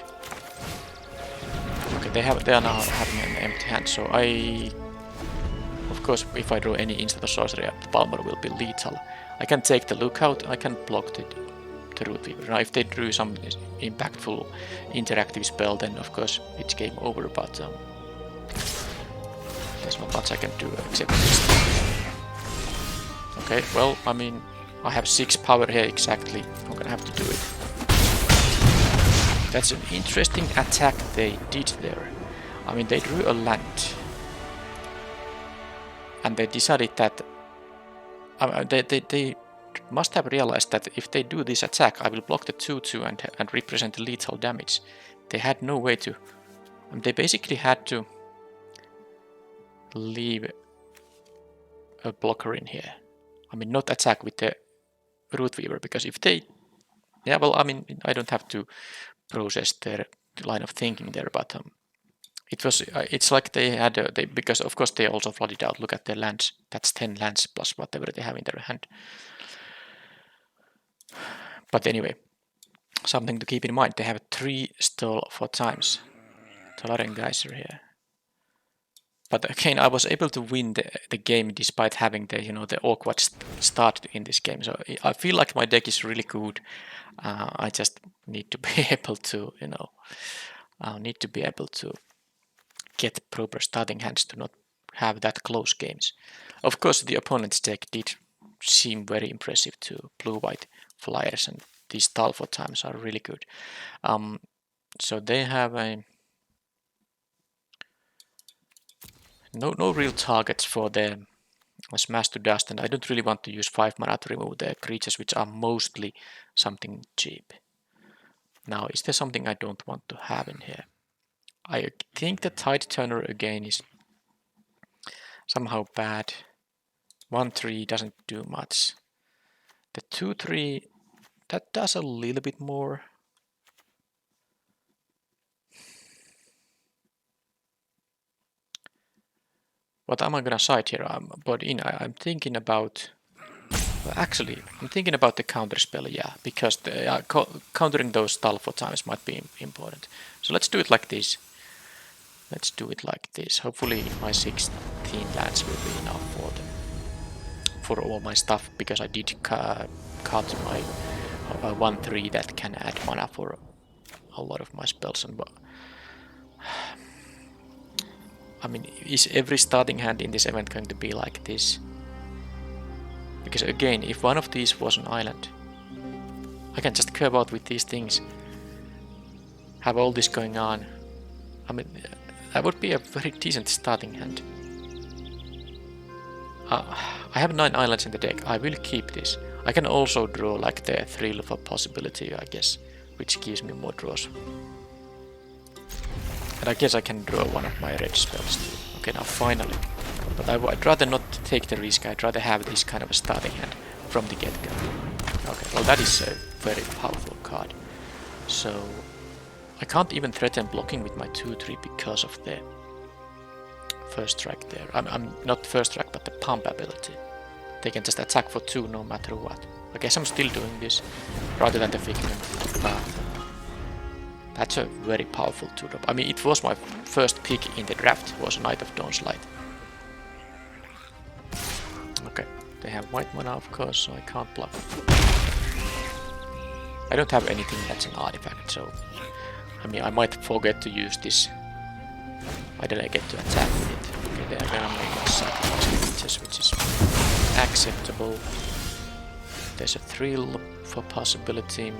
Okay, they are now having an empty hand, so I... Of course, if I draw any instant or sorcery, the Balmor will be lethal. I can take the lookout, I can block the Root Weaver. Now, if they drew some impactful interactive spell, then of course it's game over, but there's not much I can do except this. Okay, well, I mean, I have 6 power here exactly. I'm gonna have to do it. That's an interesting attack they did there. I mean, they drew a land. And they decided that they must have realized that if they do this attack, I will block the 2/2 and represent the lethal damage. They had no way to... they basically had to leave a blocker in here. I mean, not attack with the Root Weaver, because if they... Yeah, well, I mean, I don't have to process their line of thinking there, but it's like they had because of course they also flooded out. Look at their lands. That's 10 lands plus whatever they have in their hand. But anyway, something to keep in mind. They have 3 stall for times. Tolaren Geyser here. But again, I was able to win the game despite having the the awkward start in this game. So I feel like my deck is really good. I just need to be able to get proper starting hands to not have that close games. Of course, the opponent's deck did seem very impressive too. Blue-white flyers and these Talfo times are really good. So they have no real targets for the Smash to Dust, and I don't really want to use 5 mana to remove the creatures, which are mostly something cheap. Now, is there something I don't want to have in here? I think the Tide Turner again is somehow bad. 1/3 doesn't do much. The 2/3, that does a little bit more. What am I gonna side here? I'm thinking about Actually, I'm thinking about the counter spell, yeah, because the, countering those stall for times might be important. So let's do it like this. Let's do it like this. Hopefully my 16 lands will be enough for all my stuff, because I did cut my 1/3 that can add mana for a lot of my spells. And I mean, is every starting hand in this event going to be like this? Because again, if one of these was an island, I can just curve out with these things, have all this going on. I mean, that would be a very decent starting hand. I have 9 islands in the deck. I will keep this. I can also draw like the Thrill of a Possibility, I guess, which gives me more draws. And I guess I can draw one of my red spells too. Okay, now finally. But I'd rather not take the risk. I'd rather have this kind of a starting hand from the get-go. Okay, well that is a very powerful card. So I can't even threaten blocking with my 2/3 because of the first strike there. I'm not first strike, but the pump ability. They can just attack for 2 no matter what. I guess I'm still doing this rather than the Figment. That's a very powerful 2-drop. I mean, it was my first pick in the draft, was Knight of Dawn's Light. Okay, they have white mana of course, so I can't block. I don't have anything that's an artifact, so I mean, I might forget to use this. I didn't get to attack with it. Okay, they're gonna make a sacrifice, which is acceptable. There's a Thrill for Possibility,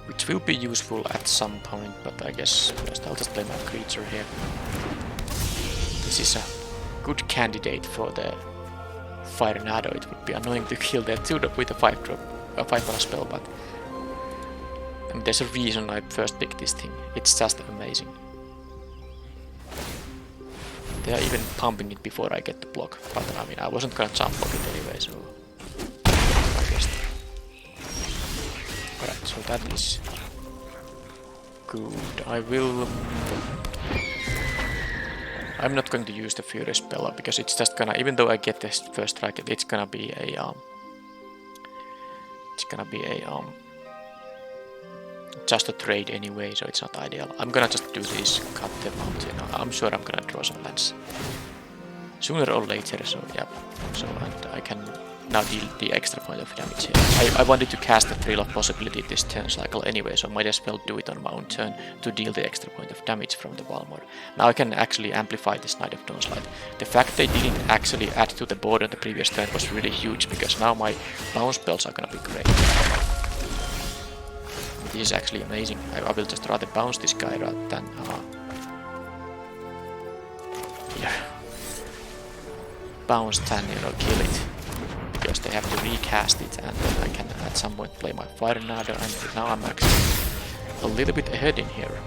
which will be useful at some point, but I guess first I'll just play my creature here. This is a good candidate for the Firenado. It would be annoying to kill their 2-drop with a 5-mana spell, but I mean, there's a reason I first picked this thing. It's just amazing. They are even pumping it before I get the block, but I mean, I wasn't gonna jump block it anyway, so I guess. Alright, so that is good. I'm not going to use the Furious Spell because it's just gonna, even though I get this first strike, it's gonna be a just a trade anyway, so it's not ideal. I'm gonna just do this, cut the mountain. I'm sure I'm gonna draw some lands sooner or later, so yeah. So and I can now deal the extra point of damage here. I wanted to cast the Thrill of Possibility this turn cycle anyway, so I might as well do it on my own turn to deal the extra point of damage from the Balmor. Now I can actually amplify this Knight of Dawn's Light. The fact they didn't actually add to the board on the previous turn was really huge, because now my bounce spells are gonna be great. This is actually amazing. I will just rather bounce this guy rather than bounce than, you know, kill it, because they have to recast it, and then I can at some point play my Firenado, and now I'm actually a little bit ahead in here.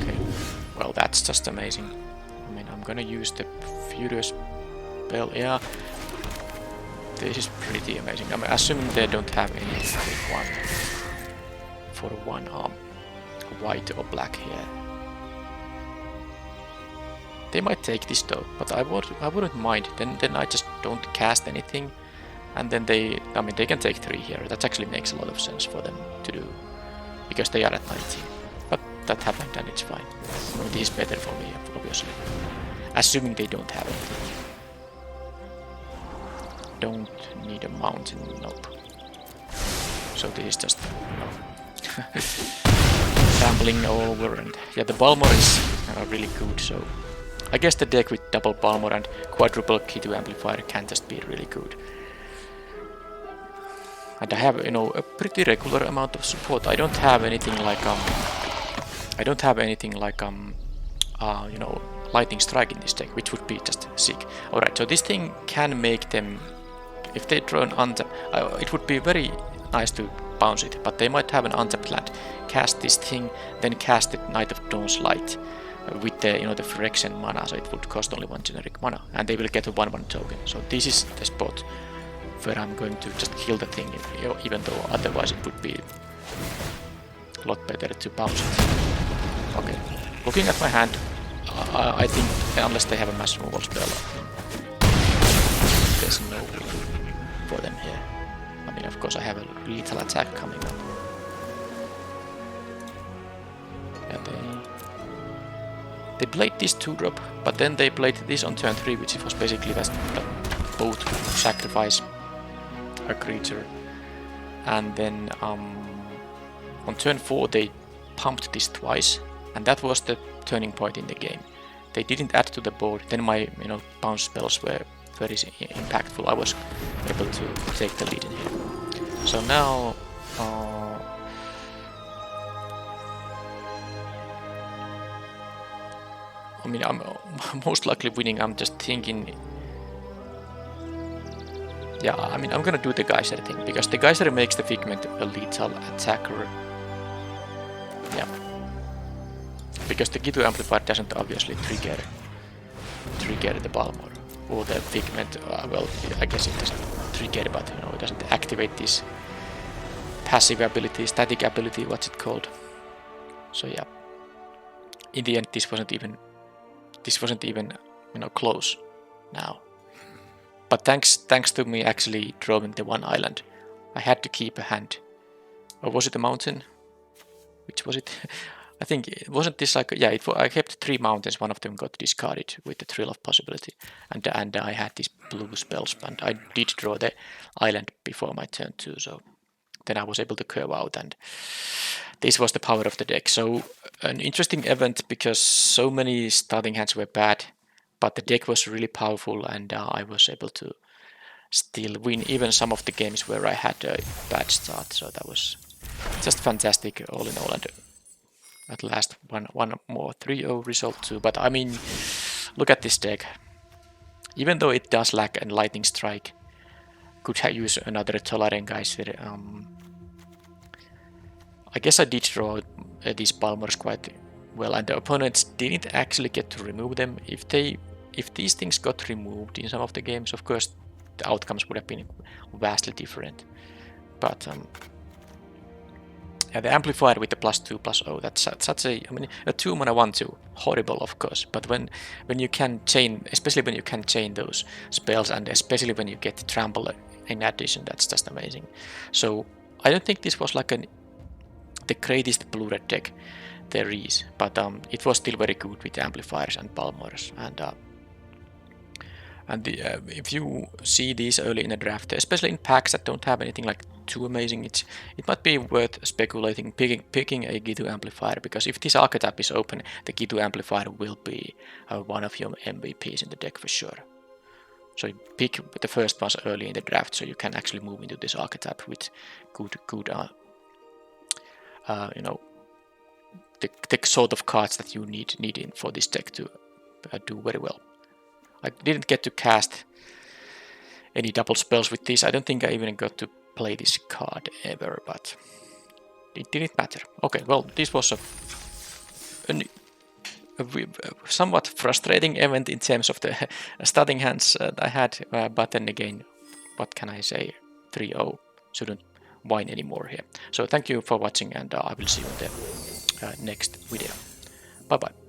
Okay, well that's just amazing. I mean, I'm gonna use the Furious Spell, yeah. This is pretty amazing. I'm assuming they don't have any for one white or black here. They might take this though, but I wouldn't mind. Then I just don't cast anything, and then they can take 3 here. That actually makes a lot of sense for them to do, because they are at 19. But that happened and it's fine. I mean, this is better for me, obviously. Assuming they don't have anything. Don't need a mountain, nope. So this is just rambling all over, and yeah, the Balmor is really good, so I guess the deck with double Balmor and quadruple K2 Amplifier can just be really good. And I have, you know, a pretty regular amount of support. I don't have anything like you know, Lightning Strike in this deck, which would be just sick. Alright, so this thing can make them, if they draw an untap, it would be very nice to bounce it, but they might have an untapped land. Cast this thing, then cast the Knight of Dawn's Light with the, you know, the Phyrexian mana, so it would cost only 1 generic mana, and they will get a 1/1 token. So this is the spot where I'm going to just kill the thing, even though otherwise it would be a lot better to bounce it. Okay, looking at my hand, I think unless they have a mass removal spell, there's no way for them here. I mean, of course I have a lethal attack coming up. And they played this 2-drop, but then they played this on turn 3, which was basically that both sacrifice a creature. And then on turn 4 they pumped this twice, and that was the turning point in the game. They didn't add to the board, then my bounce spells were very impactful. I was able to take the lead in here. So now I mean, I'm most likely winning. I'm just thinking, yeah, I mean, I'm gonna do the Geyser thing, because the Geyser makes the Figment a lethal attacker. Yeah. Because the G2 Amplifier doesn't obviously trigger the Balmor. Or the Figment, well, I guess it doesn't trigger, but it doesn't activate this passive ability, static ability, what's it called? So yeah. In the end, this wasn't even close now. But thanks to me actually drawing the one island, I had to keep a hand. Or was it a mountain? Which was it? I think it wasn't this like, yeah, I kept 3 mountains, one of them got discarded with the Thrill of Possibility, and I had these blue spells, and I did draw the island before my turn 2, so then I was able to curve out, and this was the power of the deck. So an interesting event, because so many starting hands were bad, but the deck was really powerful, and I was able to still win even some of the games where I had a bad start. So that was just fantastic all in all, and at last one more 3-0 result too. But I mean, look at this deck. Even though it does lack a Lightning Strike, could use another Tolarian Geyser. I guess I did draw these Balmors quite well, and the opponents didn't actually get to remove them. If these things got removed in some of the games, of course the outcomes would have been vastly different. But yeah, the Amplifier with the +2/+0, that's such a, I mean, a 2-mana 1/2, horrible of course, but when you can chain, especially when you can chain those spells, and especially when you get Trample in addition, that's just amazing. So I don't think this was like the greatest blue-red deck there is, but it was still very good with Amplifiers and Balmors, and if you see these early in a draft, especially in packs that don't have anything like too amazing, it might be worth speculating picking a G2 Amplifier, because if this archetype is open, the G2 Amplifier will be one of your MVPs in the deck for sure. So you pick the first ones early in the draft, so you can actually move into this archetype with good the sort of cards that you need in for this deck to do very well. I didn't get to cast any double spells with this. I don't think I even got to play this card ever, but it didn't matter. Okay, well, this was a somewhat frustrating event in terms of the starting hands I had, but then again, what can I say? 3-0 shouldn't whine anymore here. So thank you for watching, and I will see you in the next video. Bye bye.